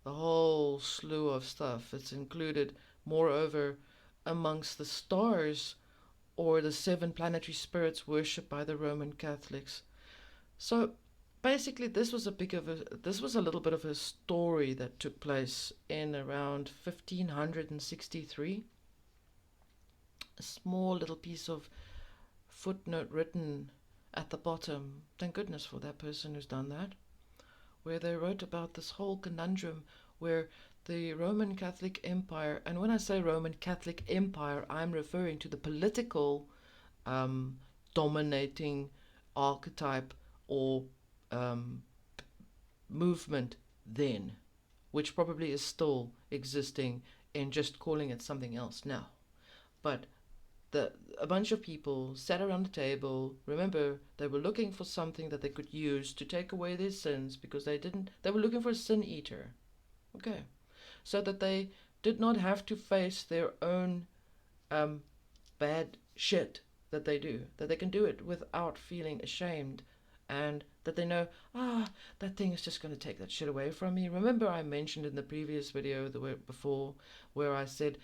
the whole slew of stuff. It's included, moreover, amongst the stars or the 7 planetary spirits worshipped by the Roman Catholics. So basically, this was a little bit of a story that took place in around 1563. A small little piece of footnote written at the bottom. Thank goodness for that person who's done that. Where they wrote about this whole conundrum where the Roman Catholic Empire, and when I say Roman Catholic Empire, I'm referring to the political dominating archetype or movement then, which probably is still existing and just calling it something else now. But a bunch of people sat around the table. Remember, they were looking for something that they could use to take away their sins, because they were looking for a sin eater. Okay. So that they did not have to face their own bad shit that they do, that they can do it without feeling ashamed, and that they know, that thing is just going to take that shit away from me. Remember, I mentioned in the previous video before where I said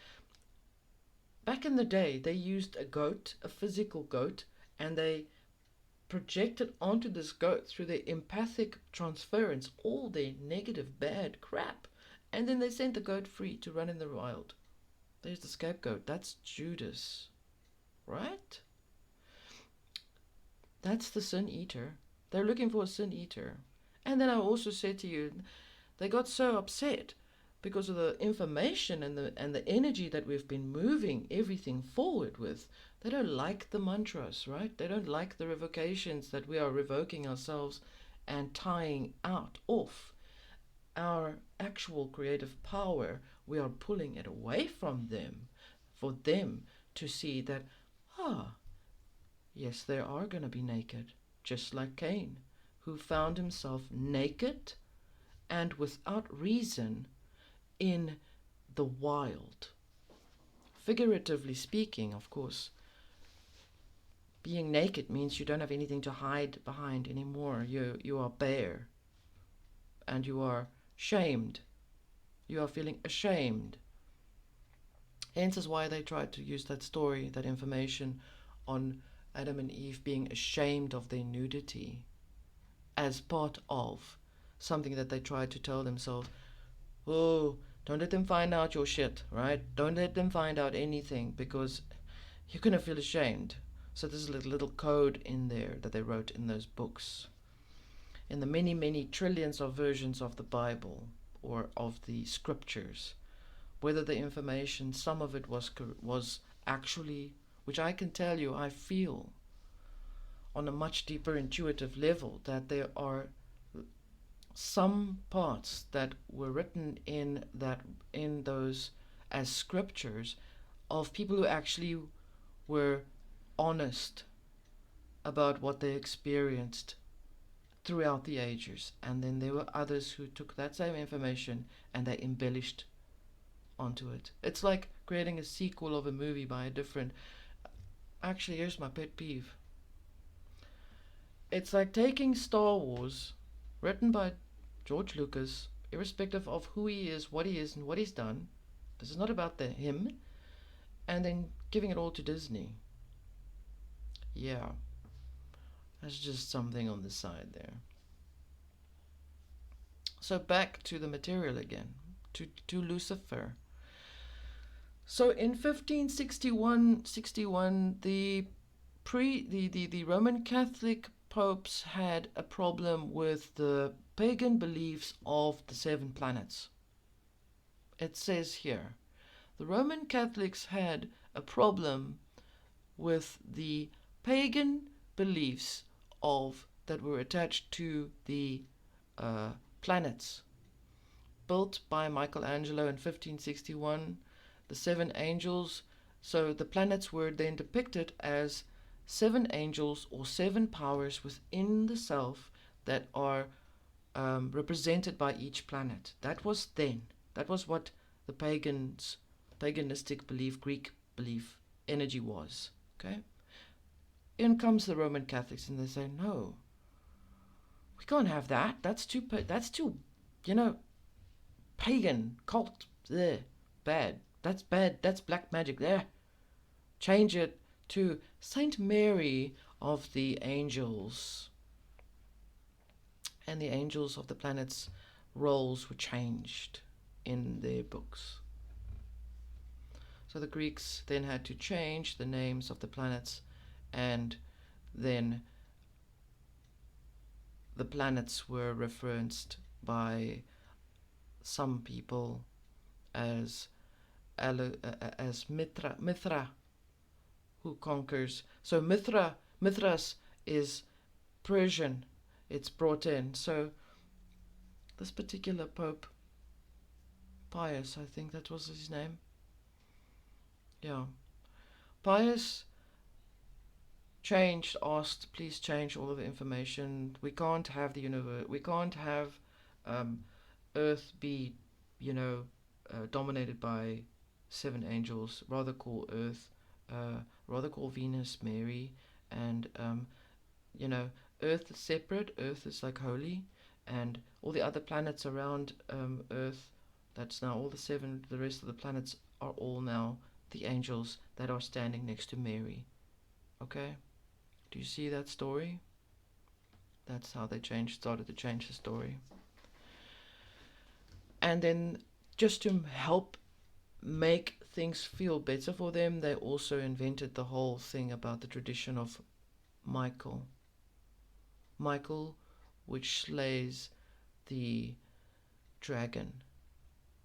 back in the day they used a physical goat, and they projected onto this goat through their empathic transference all their negative bad crap, and then they sent the goat free to run in the wild. There's the scapegoat. That's Judas, right? That's the sin eater. They're looking for a sin eater. And then I also said to you, they got so upset because of the information and the energy that we've been moving everything forward with. They don't like the mantras, right? They don't like the revocations that we are revoking ourselves and tying off our actual creative power. We are pulling it away from them for them to see that, yes, they are going to be naked, just like Cain, who found himself naked and without reason in the wild. Figuratively speaking, of course, being naked means you don't have anything to hide behind anymore. You are bare, and you are shamed. You are feeling ashamed. Hence is why they tried to use that story, that information on Adam and Eve being ashamed of their nudity as part of something that they tried to tell themselves. Oh, don't let them find out your shit, right? Don't let them find out anything, because you're going to feel ashamed. So there's a little code in there that they wrote in those books. In the many, many trillions of versions of the Bible or of the scriptures, whether the information, some of it was actually, which I can tell you, I feel on a much deeper intuitive level, that there are some parts that were written in those as scriptures of people who actually were honest about what they experienced throughout the ages. And then there were others who took that same information and they embellished onto it. It's like creating a sequel of a movie by a different... Actually, here's my pet peeve. It's like taking Star Wars, written by George Lucas, irrespective of who he is, and what he's done. This is not about him. And then giving it all to Disney. Yeah. That's just something on the side there. So back to the material again, to Lucifer. So in 1561, the Roman Catholic popes had a problem with the pagan beliefs of the 7 planets. It says here, the Roman Catholics had a problem with the pagan beliefs that were attached to the planets. Built by Michelangelo in 1561, the 7 angels. So the planets were then depicted as 7 angels or 7 powers within the self that are represented by each planet. That was then. That was what the paganistic belief, Greek belief, energy was. Okay? In comes the Roman Catholics and they say, no, we can't have that. That's too, pagan, cult, there, bad. That's bad. That's black magic there. Change it to Saint Mary of the angels. And the angels of the planets' roles were changed in their books. So the Greeks then had to change the names of the planets, and then the planets were referenced by some people as Mithra, who conquers. So Mithras is Persian. It's brought in. So this particular Pope Pius, I think that was his name. Yeah. Pius asked, please change all of the information. We can't have the universe. We can't have Earth be, dominated by 7 angels. Rather call Earth, rather call Venus Mary, and Earth is separate. Earth is like holy, and all the other planets around Earth. That's now all the 7. The rest of the planets are all now the angels that are standing next to Mary. Okay? Do you see that story? That's how they started to change the story. And then just to help make things feel better for them, they also invented the whole thing about the tradition of Michael. Michael, which slays the dragon.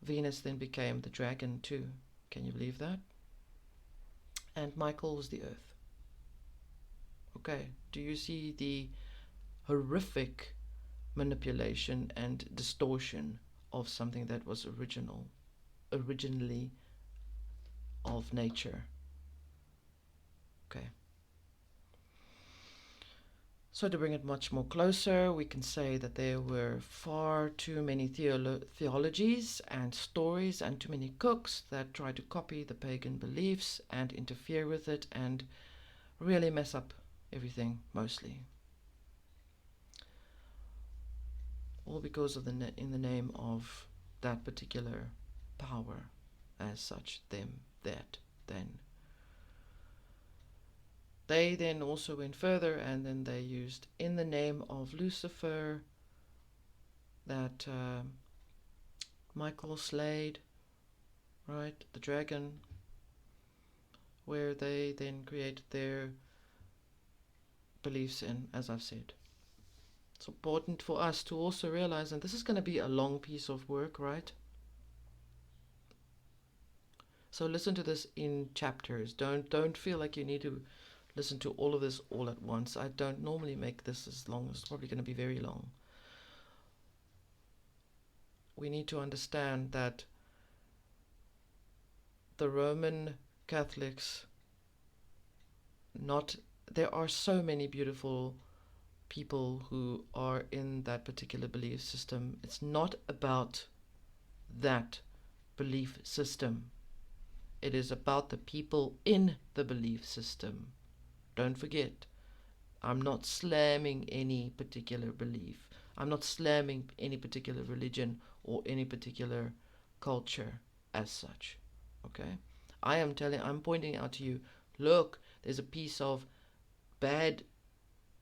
Venus then became the dragon too. Can you believe that? And Michael was the earth. Okay, do you see the horrific manipulation and distortion of something that was originally of nature? Okay. So to bring it much more closer, we can say that there were far too many theologies and stories and too many cooks that tried to copy the pagan beliefs and interfere with it and really mess up everything, mostly. All because of in the name of that particular power as such, them, that, then. They then also went further, and then they used in the name of Lucifer that Michael slayed, right, the dragon, where they then created their beliefs in, as I've said. It's important for us to also realize, and this is going to be a long piece of work, right? So listen to this in chapters. Don't feel like you need to listen to all of this all at once. I don't normally make this as long. It's probably going to be very long. We need to understand that the Roman Catholics, there are so many beautiful people who are in that particular belief system. It's not about that belief system. It is about the people in the belief system. Don't forget, I'm not slamming any particular belief. I'm not slamming any particular religion or any particular culture as such. Okay? I'm pointing out to you, look, there's a piece of bad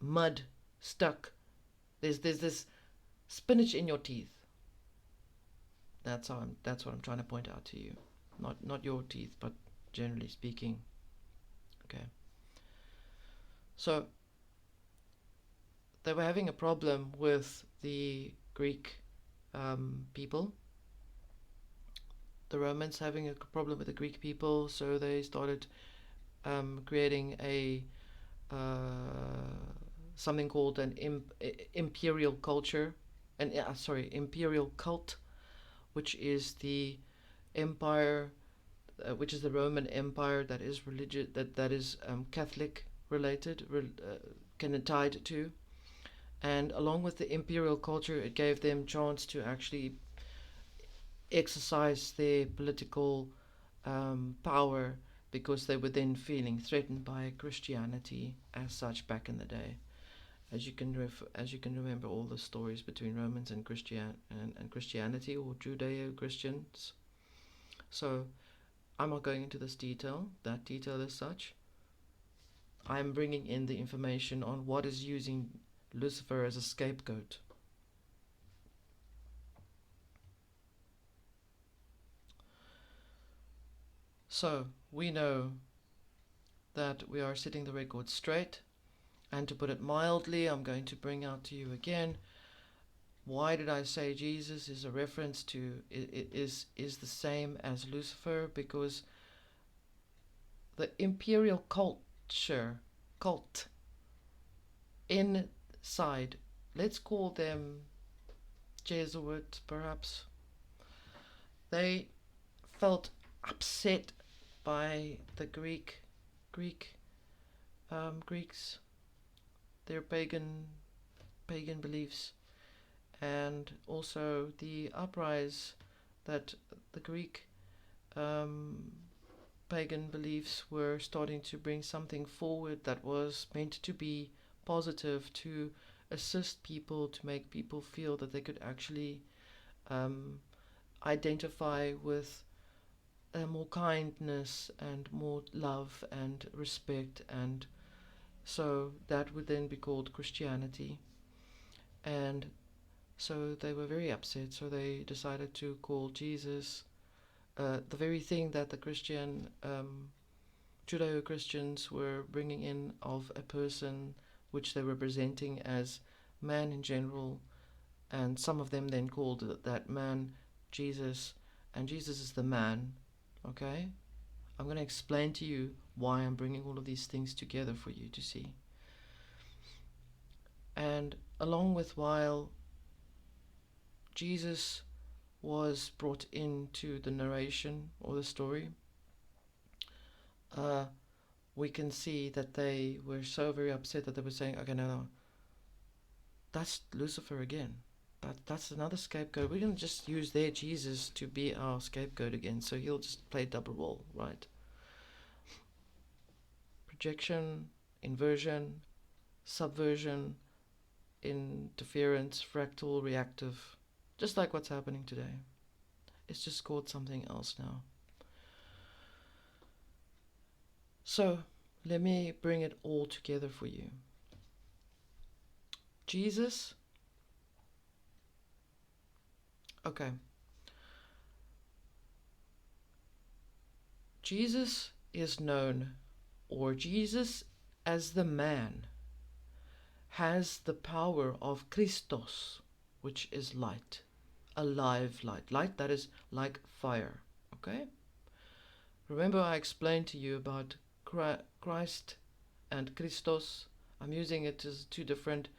mud stuck. There's this spinach in your teeth. That's what I'm trying to point out to you. Not your teeth, but generally speaking. Okay. So they were having a problem with the Greek people. The Romans having a problem with the Greek people, so they started creating a something called an imperial culture, imperial cult, which is the empire, which is the Roman Empire that is religious, that is Catholic related, kind of tied to, and along with the imperial culture, it gave them chance to actually exercise their political power, because they were then feeling threatened by Christianity as such back in the day. As you can remember all the stories between Romans and Christianity or Judeo-Christians. So I'm not going into that detail as such. I'm bringing in the information on what is using Lucifer as a scapegoat. So we know that we are setting the record straight, and to put it mildly, I'm going to bring out to you again, why did I say Jesus is a reference to, is the same as Lucifer? Because the imperial cult inside, let's call them Jesuit perhaps, they felt upset by the Greeks, their pagan beliefs, and also the uprise that the Greek pagan beliefs were starting to bring something forward that was meant to be positive, to assist people, to make people feel that they could actually identify with more kindness and more love and respect, and so that would then be called Christianity. And so they were very upset, so they decided to call Jesus the very thing that the Christian Judeo-Christians were bringing in of a person, which they were presenting as man in general, and some of them then called that man Jesus, and Jesus is the man. Okay, I'm going to explain to you why I'm bringing all of these things together for you to see. And along with while Jesus was brought into the narration or the story, we can see that they were so very upset that they were saying, okay, no, that's Lucifer again. That's another scapegoat. We're going to just use their Jesus to be our scapegoat again. So he'll just play double role, right? Projection, inversion, subversion, interference, fractal, reactive. Just like what's happening today. It's just called something else now. So, let me bring it all together for you. Jesus. Okay. Jesus is known, or Jesus as the man, has the power of Christos, which is light, a live light, light that is like fire. Okay? Remember I explained to you about Christ and Christos. I'm using it as two different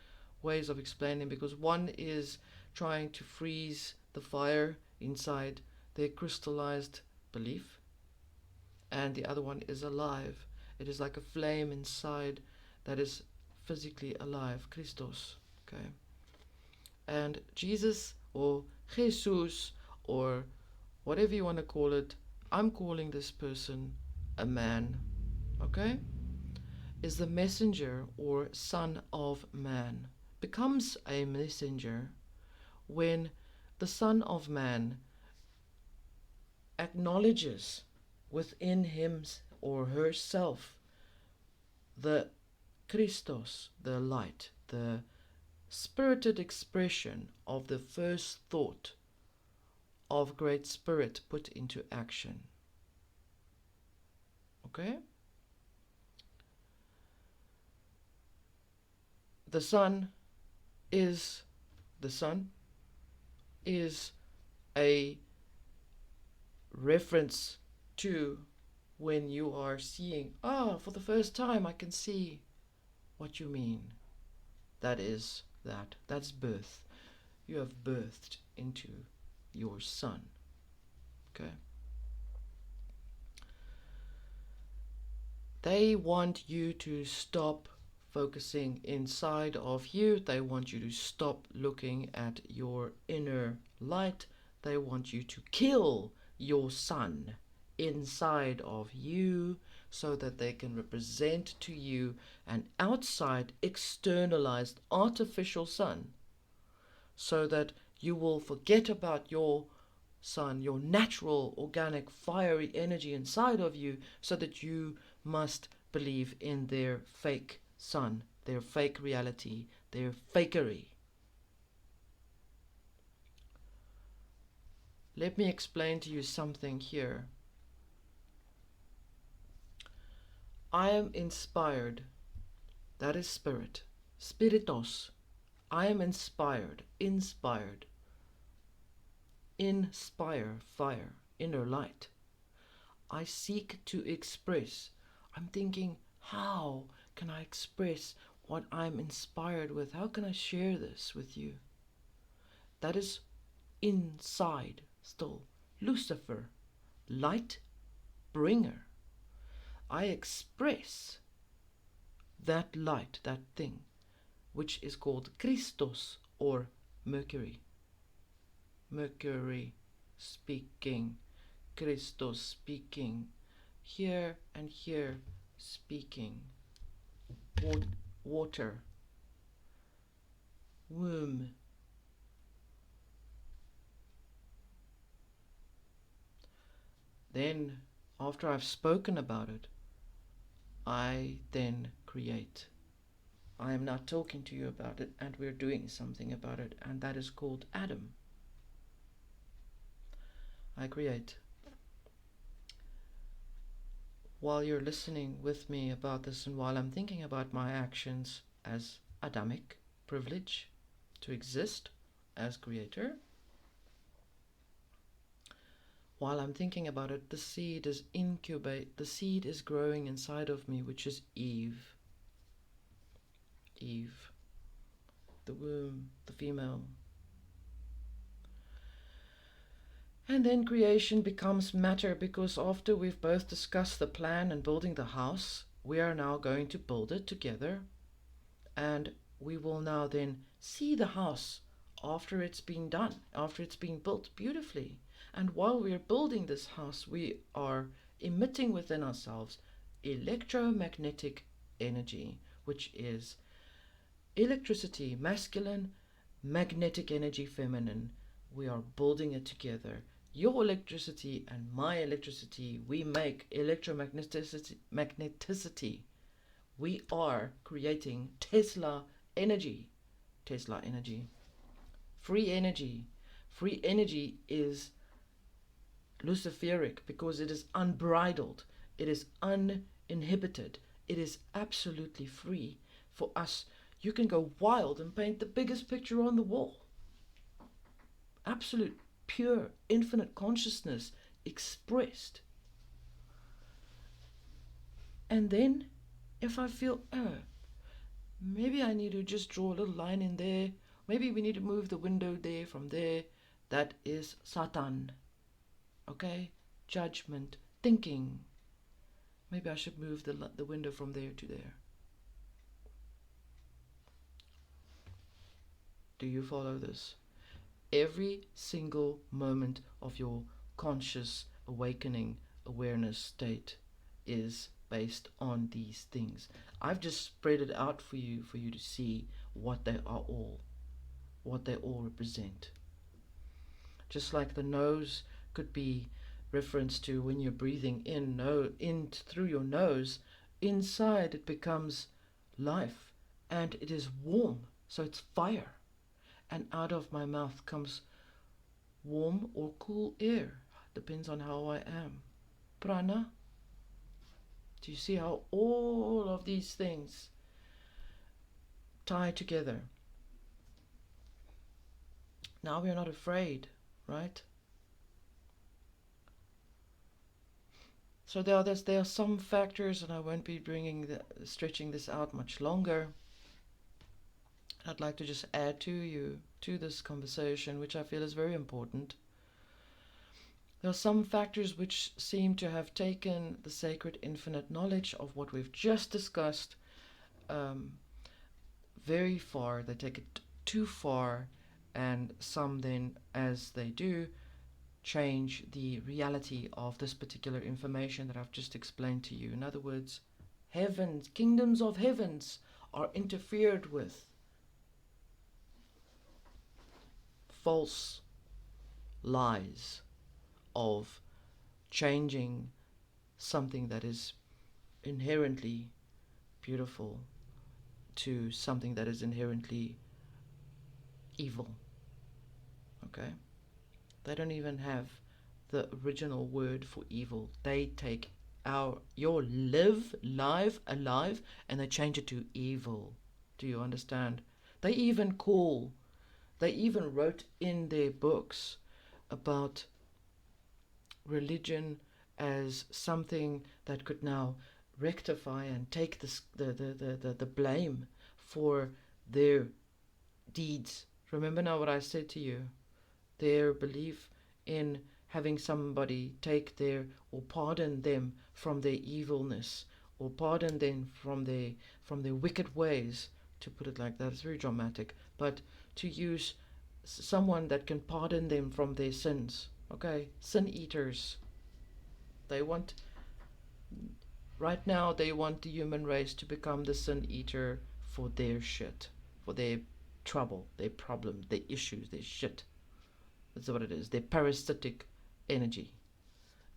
ways of explaining, because one is trying to freeze the fire inside their crystallized belief, and the other one is alive. It is like a flame inside that is physically alive, Christos. Okay? And Jesus, or Jesus, or whatever you want to call it, I'm calling this person a man, okay, is the messenger or son of man, becomes a messenger when the Son of Man acknowledges within him or herself the Christos, the light, the spirited expression of the first thought of Great Spirit put into action. Okay? The Son is a reference to when you are seeing, for the first time I can see what you mean. That's birth. You have birthed into your Son. Okay? They want you to stop focusing inside of you. They want you to stop looking at your inner light. They want you to kill your Son inside of you so that they can represent to you an outside, externalized, artificial Son, so that you will forget about your Son, your natural, organic, fiery energy inside of you, so that you must believe in their fake Son, their fake reality, their fakery. Let me explain to you something here. I am inspired. That is spirit. Spiritos. I am inspired. Inspired. Inspire, fire, inner light. I seek to express. I'm thinking, how can I express what I'm inspired with? How can I share this with you? That is inside still. Lucifer, light bringer. I express that light, that thing, which is called Christos or Mercury. Mercury speaking, Christos speaking, here and here speaking. Water, womb. Then, after I've spoken about it, I then create. I am now talking to you about it, and we're doing something about it, and that is called Adam. I create. While you're listening with me about this, and while I'm thinking about my actions as Adamic privilege to exist as creator, while I'm thinking about it, the seed is the seed is growing inside of me, which is Eve. Eve, the womb, the female. And then creation becomes matter, because after we've both discussed the plan and building the house, we are now going to build it together. And we will now then see the house after it's been done, after it's been built beautifully. And while we're building this house, we are emitting within ourselves electromagnetic energy, which is electricity masculine, magnetic energy feminine. We are building it together. Your electricity and my electricity, we make electromagneticity. We are creating Tesla energy. Tesla energy. Free energy. Free energy is Luciferic because it is unbridled, it is uninhibited, it is absolutely free for us. You can go wild and paint the biggest picture on the wall. Absolute, pure, infinite consciousness expressed. And then, if I feel, maybe I need to just draw a little line in there, maybe we need to move the window there from there, that is Satan. Okay? Judgment, thinking. Maybe I should move the window from there to there. Do you follow this? Every single moment of your conscious awakening awareness state is based on these things. I've just spread it out for you to see what they are all, what they all represent. Just like the nose could be reference to when you're breathing in through your nose, inside it becomes life and it is warm, so it's fire, and out of my mouth comes warm or cool air, depends on how I am. Prana. Do you see how all of these things tie together? Now we're not afraid, right? So there are some factors, and I won't be stretching this out much longer. I'd like to just add to this conversation, which I feel is very important. There are some factors which seem to have taken the sacred infinite knowledge of what we've just discussed very far. They take it too far, and some then, as they do, change the reality of this particular information that I've just explained to you. In other words, heavens, kingdoms of heavens are interfered with. False lies of changing something that is inherently beautiful to something that is inherently evil. Okay? They don't even have the original word for evil. They take your alive, and they change it to evil. Do you understand? They even wrote in their books about religion as something that could now rectify and take the blame for their deeds. Remember now what I said to you. Their belief in having somebody take or pardon them from their evilness, or pardon them from their wicked ways, to put it like that. It's very dramatic, but to use someone that can pardon them from their sins. Okay, sin eaters. Right now they want the human race to become the sin eater for their shit, for their trouble, their problem, their issues, their shit. That's what it is. Their parasitic energy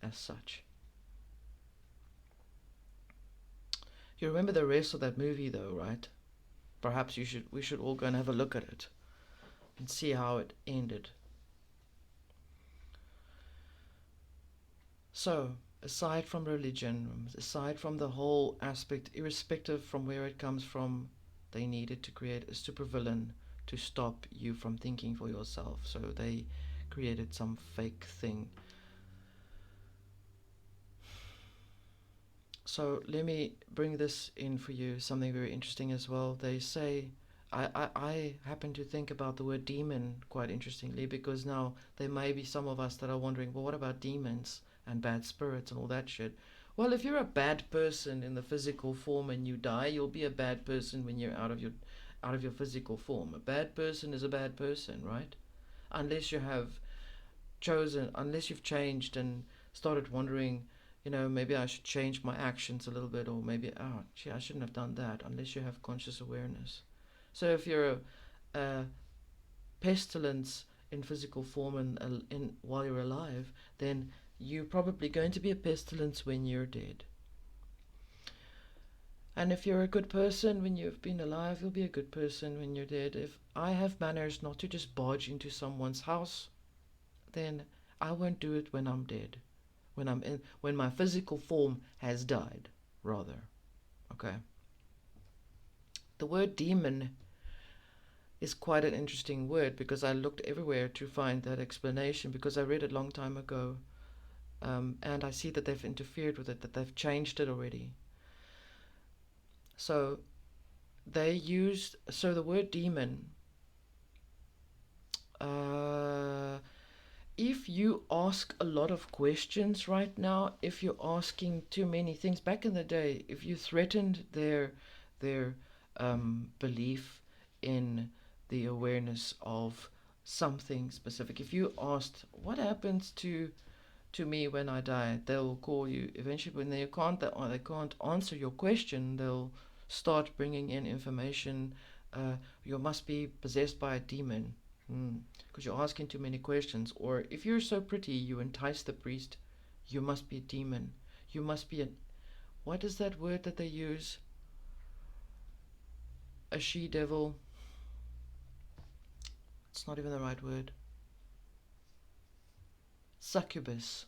as such. You remember the rest of that movie though, right? Perhaps we should all go and have a look at it and see how it ended. So, aside from religion, aside from the whole aspect, irrespective from where it comes from, they needed to create a supervillain to stop you from thinking for yourself. So they created some fake thing. So let me bring this in for you, something very interesting as well. They say, I happen to think about the word demon quite interestingly, because now there may be some of us that are wondering, well, what about demons and bad spirits and all that shit? Well, if you're a bad person in the physical form and you die, you'll be a bad person when you're out of out of your physical form. A bad person is a bad person, right? Unless you have unless you've changed and started wondering, maybe I should change my actions a little bit, or maybe, oh, gee, I shouldn't have done that, unless you have conscious awareness. So if you're a pestilence in physical form and while you're alive, then you're probably going to be a pestilence when you're dead. And if you're a good person when you've been alive, you'll be a good person when you're dead. If I have manners not to just barge into someone's house, then I won't do it when I'm dead. When my physical form has died, rather. Okay. The word demon is quite an interesting word, because I looked everywhere to find that explanation, because I read it a long time ago, and I see that they've interfered with it, that they've changed it already. So the word demon, if you ask a lot of questions right now, if you're asking too many things, back in the day, if you threatened their belief in the awareness of something specific, if you asked, what happens to me when I die, they'll call you eventually. When they can't answer your question, they'll start bringing in information. You must be possessed by a demon, because you're asking too many questions. Or if you're so pretty, you entice the priest, you must be a demon. You must be what is that word that they use? A she-devil. It's not even the right word. Succubus.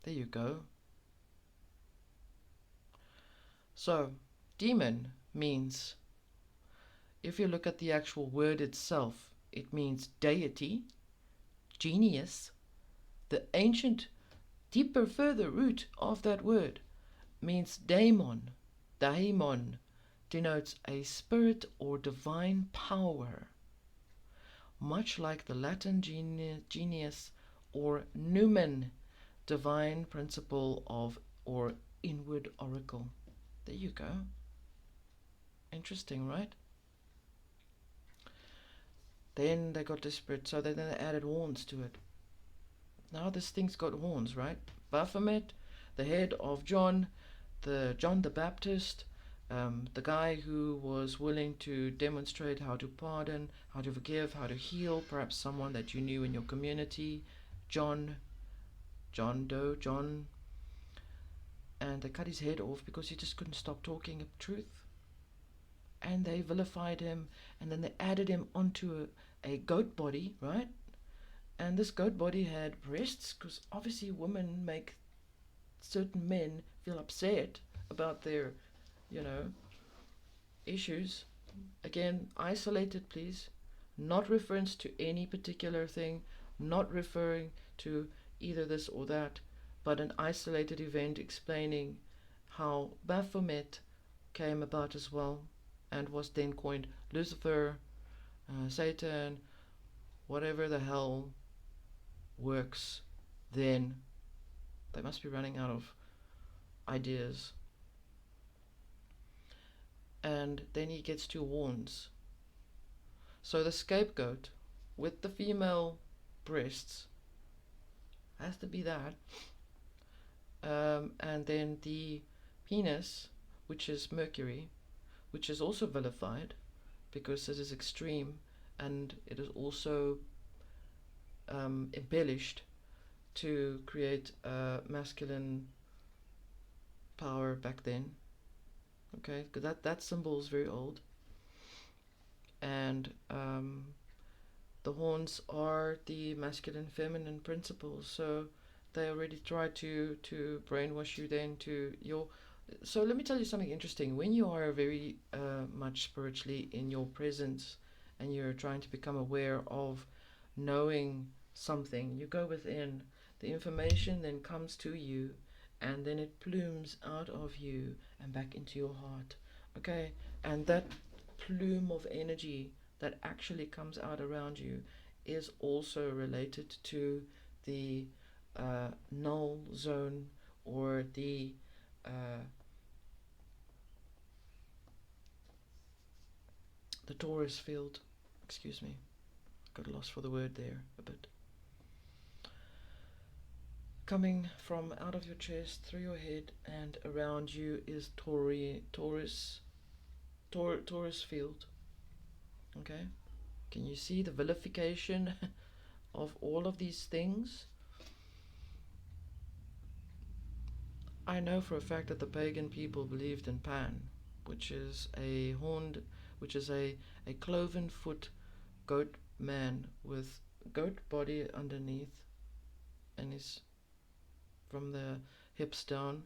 There you go. So, demon means, if you look at the actual word itself, it means deity, genius. The ancient, deeper, further root of that word means daemon. Daemon denotes a spirit or divine power, much like the Latin genius or numen, divine principle of or inward oracle. There you go. Interesting, right? Then they got desperate, so then they added horns to it. Now this thing's got horns, right? Baphomet, the head of John the Baptist, the guy who was willing to demonstrate how to pardon, how to forgive, how to heal, perhaps someone that you knew in your community, John Doe, and they cut his head off because he just couldn't stop talking truth. And they vilified him, and then they added him onto a goat body, right? And this goat body had breasts, because obviously women make certain men feel upset about their, issues. Again, isolated, please. Not reference to any particular thing, not referring to either this or that, but an isolated event explaining how Baphomet came about as well, and was then coined Lucifer, Satan, whatever the hell works. Then they must be running out of ideas. And then he gets two horns. So the scapegoat with the female breasts has to be that. And then the penis, which is Mercury, which is also vilified because it is extreme, and it is also embellished to create masculine power back then. Okay, because that symbol is very old. And the horns are the masculine feminine principles, so they already try to brainwash you then to your. So let me tell you something interesting. When you are very much spiritually in your presence, and you're trying to become aware of knowing something, you go within, the information then comes to you, and then it plumes out of you and back into your heart. Okay, and that plume of energy that actually comes out around you is also related to the null zone, or the the torus field. Excuse me, got lost for the word there a bit. Coming from out of your chest, through your head, and around you is torus field. Okay, can you see the vilification of all of these things? I know for a fact that the pagan people believed in Pan, which is a cloven foot goat man with goat body underneath, and is from the hips down,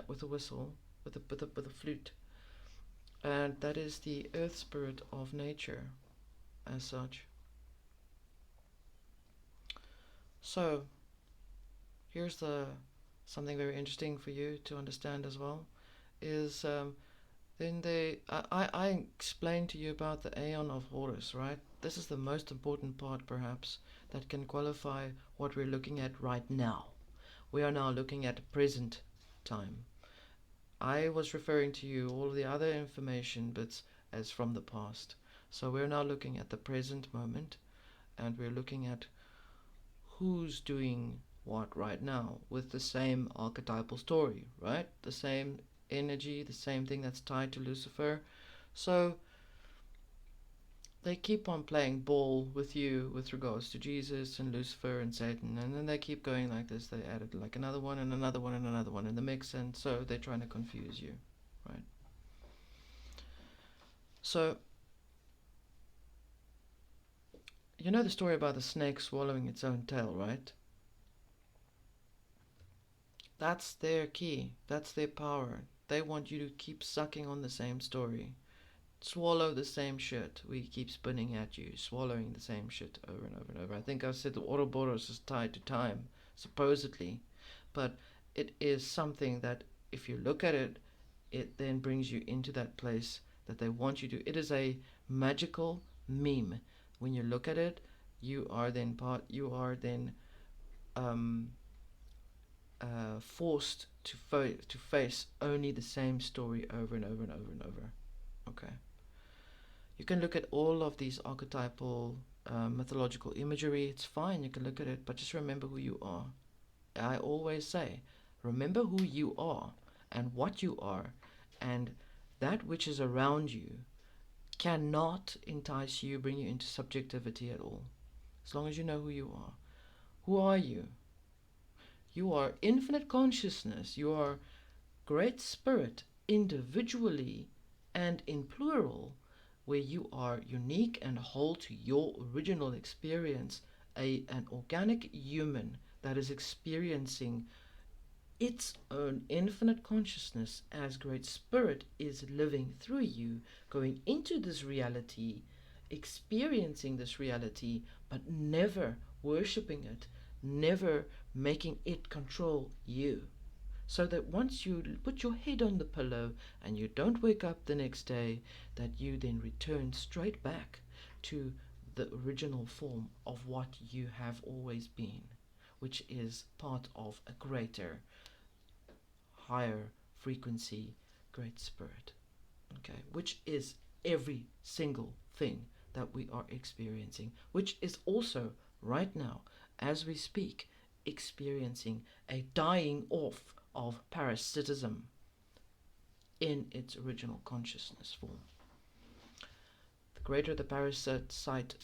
with a whistle, with a flute, and that is the earth spirit of nature, as such. So, here's something very interesting for you to understand as well, is then I explained to you about the Aeon of Horus, right? This is the most important part, perhaps, that can qualify what we're looking at right now. We are now looking at present time. I was referring to you all the other information bits as from the past. So we're now looking at the present moment, and we're looking at who's doing what right now with the same archetypal story, right? The same energy, the same thing that's tied to Lucifer. So they keep on playing ball with you with regards to Jesus and Lucifer and Satan, and then they keep going like this. They added like another one and another one and another one in the mix, and so they're trying to confuse you, right? So you know the story about the snake swallowing its own tail, right? That's their key. That's their power. They want you to keep sucking on the same story. Swallow the same shit. We keep spinning at you, swallowing the same shit over and over and over. I think I said the Ouroboros is tied to time, supposedly. But it is something that, if you look at it, it then brings you into that place that they want you to. It is a magical meme. When you look at it, you are then forced to face only the same story over and over and over and over. Okay. You can look at all of these archetypal mythological imagery. It's fine, you can look at it, but just remember who you are. I always say, remember who you are and what you are, and that which is around you cannot entice you, bring you into subjectivity at all. As long as you know who you are. Who are you? You are infinite consciousness. You are great spirit individually and in plural, where you are unique and whole to your original experience, an organic human that is experiencing its own infinite consciousness as great spirit is living through you, going into this reality, experiencing this reality, but never worshipping it, never making it control you. So that once you put your head on the pillow and you don't wake up the next day, that you then return straight back to the original form of what you have always been, which is part of a greater, higher frequency, great spirit. Okay, which is every single thing that we are experiencing, which is also right now, as we speak, experiencing a dying off of parasitism in its original consciousness form. The greater the parasite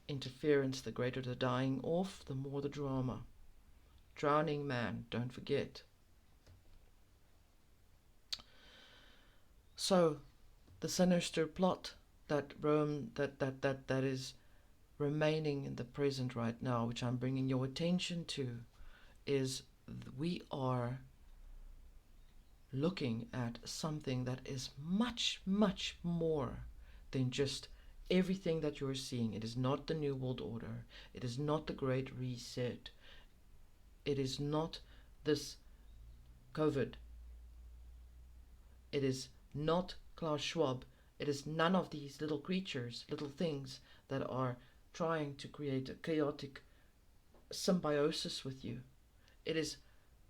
interference, the greater the dying off, the more the drama. Drowning man, don't forget. So, the sinister plot that is remaining in the present right now, which I'm bringing your attention to, is we are looking at something that is much, much more than just everything that you're seeing. It is not the New World Order. It is not the Great Reset. It is not this COVID. It is not Klaus Schwab. It is none of these little creatures, little things that are trying to create a chaotic symbiosis with you. It is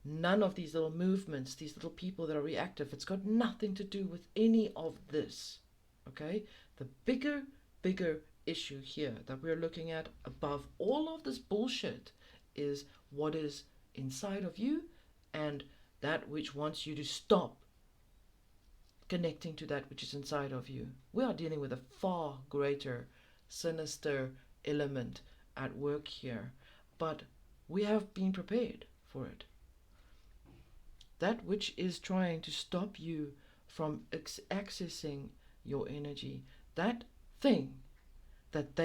none of these little movements, these little people that are reactive. It's got nothing to do with any of this. Okay? The bigger issue here that we're looking at above all of this bullshit is what is inside of you, and that which wants you to stop connecting to that which is inside of you. We are dealing with a far greater, sinister element at work here, but we have been prepared for it. That which is trying to stop you from accessing your energy, that thing that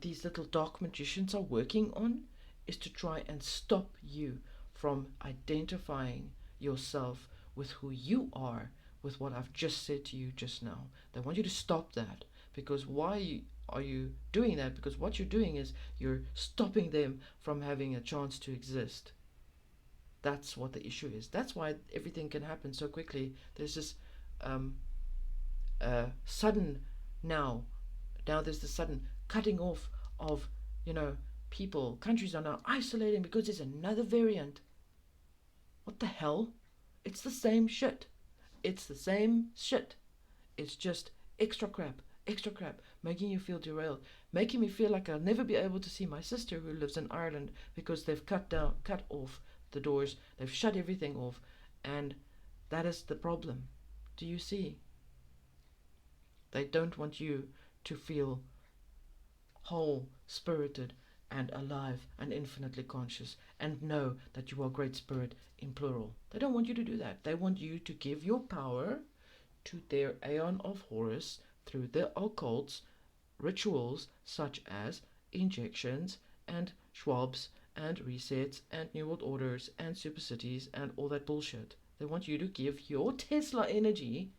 these little dark magicians are working on, is to try and stop you from identifying yourself with who you are, with what I've just said to you just now. They want you to stop that. Because why are you doing that? Because what you're doing is you're stopping them from having a chance to exist. That's what the issue is. That's why everything can happen so quickly. There's this sudden now there's the sudden cutting off of, people. Countries are now isolating because there's another variant. What the hell? It's the same shit. It's the same shit. It's just extra crap, making you feel derailed, making me feel like I'll never be able to see my sister who lives in Ireland because they've cut off the doors, they've shut everything off, and that is the problem. Do you see? They don't want you to feel whole, spirited, and alive, and infinitely conscious, and know that you are great spirit in plural. They don't want you to do that. They want you to give your power to their Aeon of Horus through the occults, rituals such as injections and swabs and resets and New World Orders and super cities and all that bullshit. They want you to give your Tesla energy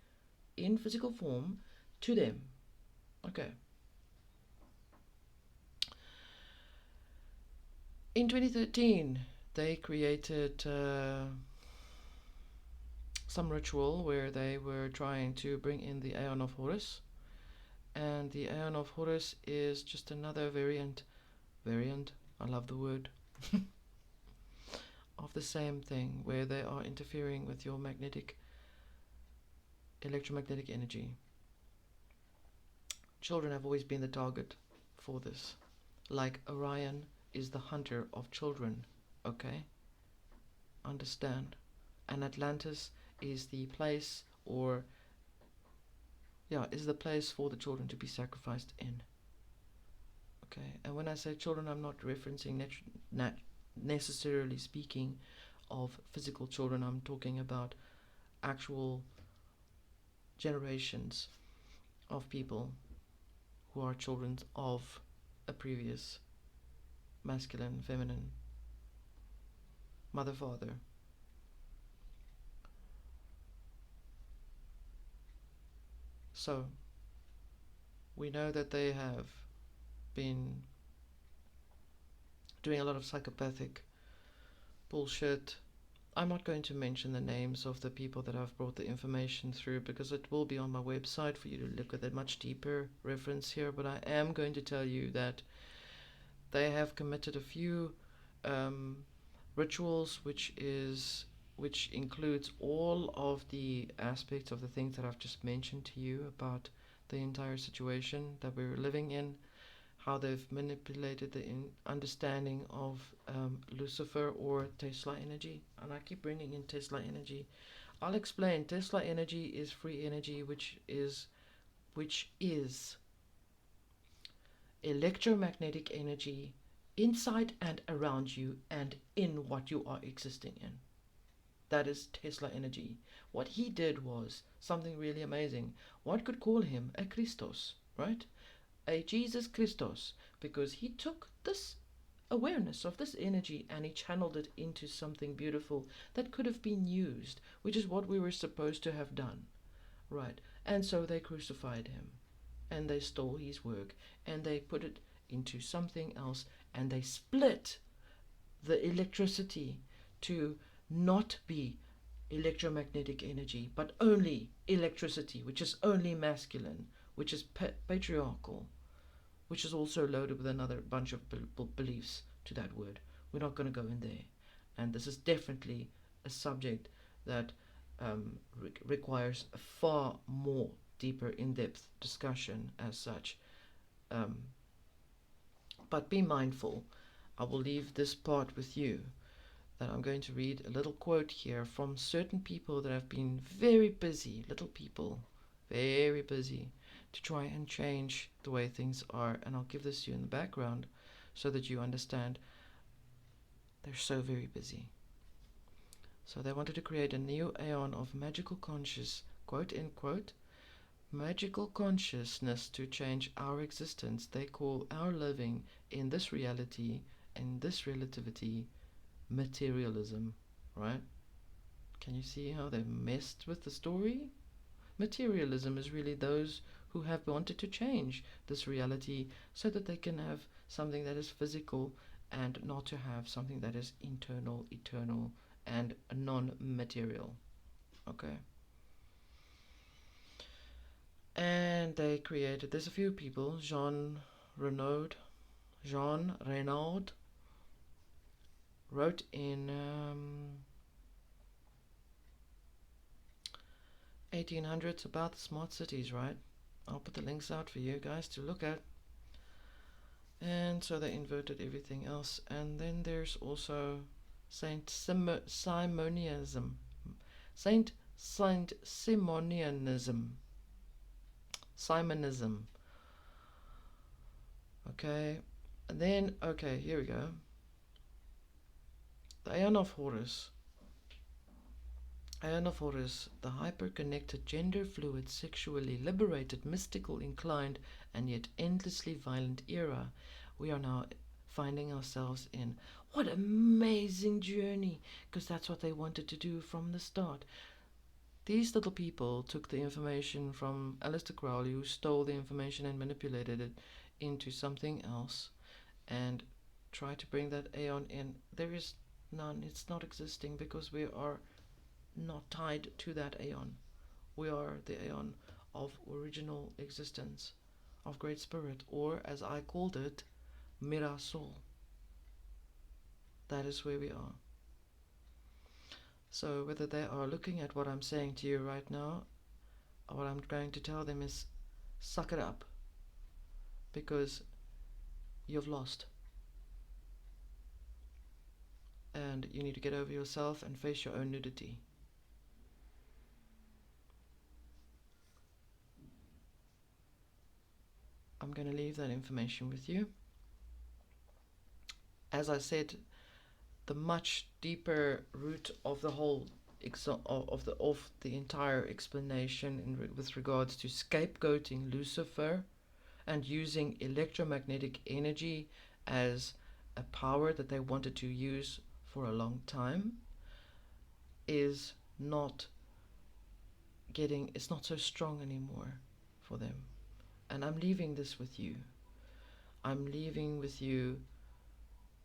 in physical form to them. Okay. In 2013, they created some ritual where they were trying to bring in the Aeon of Horus. And the Aeon of Horus is just another variant, I love the word, of the same thing, where they are interfering with your electromagnetic energy. Children have always been the target for this. Like Orion is the hunter of children, okay? Understand? And Atlantis is the place, is the place for the children to be sacrificed in. Okay, and when I say children, I'm not referencing necessarily speaking of physical children. I'm talking about actual generations of people who are children of a previous masculine, feminine, mother, father. So, we know that they have been doing a lot of psychopathic bullshit. I'm not going to mention the names of the people that I've brought the information through because it will be on my website for you to look at a much deeper reference here, but I am going to tell you that they have committed a few rituals which includes all of the aspects of the things that I've just mentioned to you about the entire situation that we're living in, how they've manipulated the understanding of Lucifer or Tesla energy. And I keep bringing in Tesla energy. I'll explain. Tesla energy is free energy, which is electromagnetic energy inside and around you and in what you are existing in. That is Tesla energy. What he did was something really amazing. One could call him a Christos, right? A Jesus Christos, because he took this awareness of this energy and he channeled it into something beautiful that could have been used, which is what we were supposed to have done, right? And so they crucified him, and they stole his work, and they put it into something else, and they split the electricity to not be electromagnetic energy, but only electricity, which is only masculine, which is patriarchal, which is also loaded with another bunch of beliefs to that word. We're not going to go in there. And this is definitely a subject that requires a far more deeper, in-depth discussion as such. But be mindful. I will leave this part with you, that I'm going to read a little quote here from certain people that have been very busy, little people, very busy, to try and change the way things are. And I'll give this to you in the background so that you understand they're so very busy. So they wanted to create a new aeon of magical conscious, quote unquote, magical consciousness to change our existence. They call our living in this reality, in this relativity, materialism, right? Can you see how they messed with the story? Materialism is really those who have wanted to change this reality so that they can have something that is physical and not to have something that is internal, eternal, and non-material. Okay. And they created, there's a few people, Jean Renaud wrote in 1800s about the smart cities, right? I'll put the links out for you guys to look at. And so they inverted everything else. And then there's also Simonianism. Simonism. Okay. And then, okay, here we go. The Aeon of Horus. Aeon of Horus, the hyper-connected, gender-fluid, sexually liberated, mystical, inclined, and yet endlessly violent era we are now finding ourselves in. What amazing journey, because that's what they wanted to do from the start. These little people took the information from Aleister Crowley, who stole the information and manipulated it into something else, and tried to bring that aeon in. There is none. It's not existing because we are not tied to that aeon. We are the aeon of original existence, of Great Spirit, or as I called it, Mirasol. That is where we are. So whether they are looking at what I'm saying to you right now, or what I'm going to tell them is, suck it up, because you've lost. And you need to get over yourself and face your own nudity. I'm going to leave that information with you. As I said, the much deeper root of the whole of the entire explanation with regards to scapegoating Lucifer and using electromagnetic energy as a power that they wanted to use for a long time is not it's not so strong anymore for them. And I'm leaving this with you. I'm leaving with you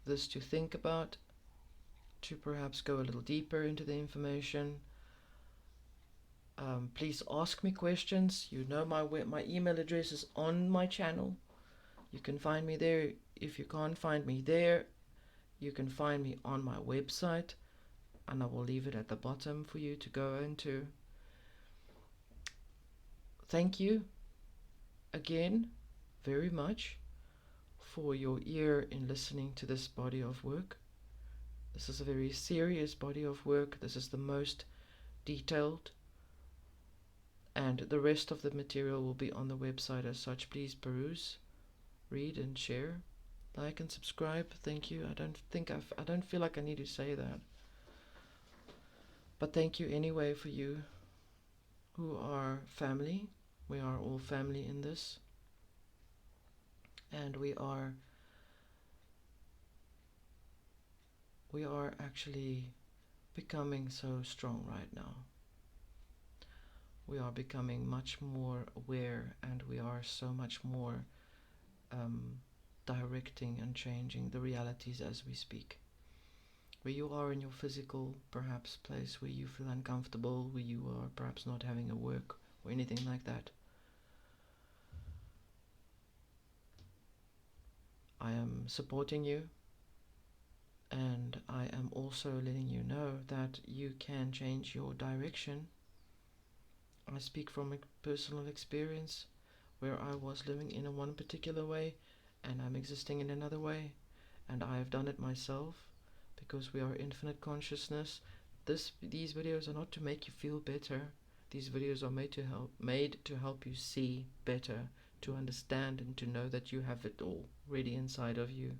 this to think about, to perhaps go a little deeper into the information. Please ask me questions. You know my email address is on my channel. You can find me there. If you can't find me there, you can find me on my website, and I will leave it at the bottom for you to go into. Thank you again very much for your ear in listening to this body of work. This is a very serious body of work. This is the most detailed, and the rest of the material will be on the website as such. Please peruse, read, and share. Like and subscribe. Thank you. I don't feel like I need to say that, but thank you anyway for you who are family. We are all family in this, and we are actually becoming so strong right now. We are becoming much more aware, and we are so much more directing and changing the realities as we speak. Where you are in your physical, perhaps, place where you feel uncomfortable, where you are perhaps not having a work or anything like that, I am supporting you, and I am also letting you know that you can change your direction. I speak from a personal experience where I was living in a one particular way and I'm existing in another way, and I have done it myself because we are infinite consciousness. These videos are not to make you feel better. These videos are made to help you see better, to understand and to know that you have it already inside of you.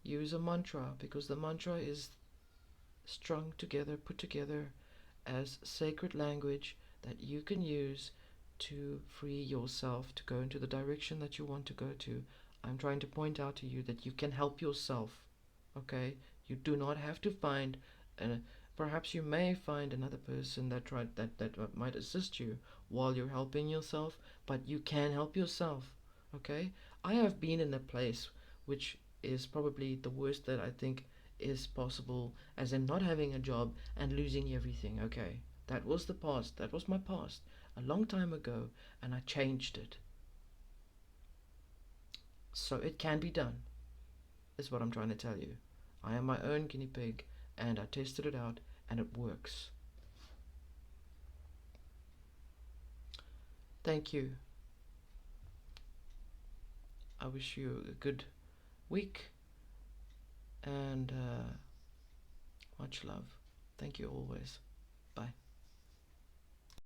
Use a mantra, because the mantra is strung together, put together as sacred language that you can use to free yourself to go into the direction that you want to go to. I'm trying to point out to you that you can help yourself, okay? You do not have to find, perhaps you may find another person that might assist you while you're helping yourself, but you can help yourself, okay? I have been in a place which is probably the worst that I think is possible, as in not having a job and losing everything, okay? That was the past. That was my past a long time ago, and I changed it. So it can be done, is what I'm trying to tell you. I am my own guinea pig, and I tested it out, and it works. Thank you. I wish you a good week, and much love. Thank you always. Bye.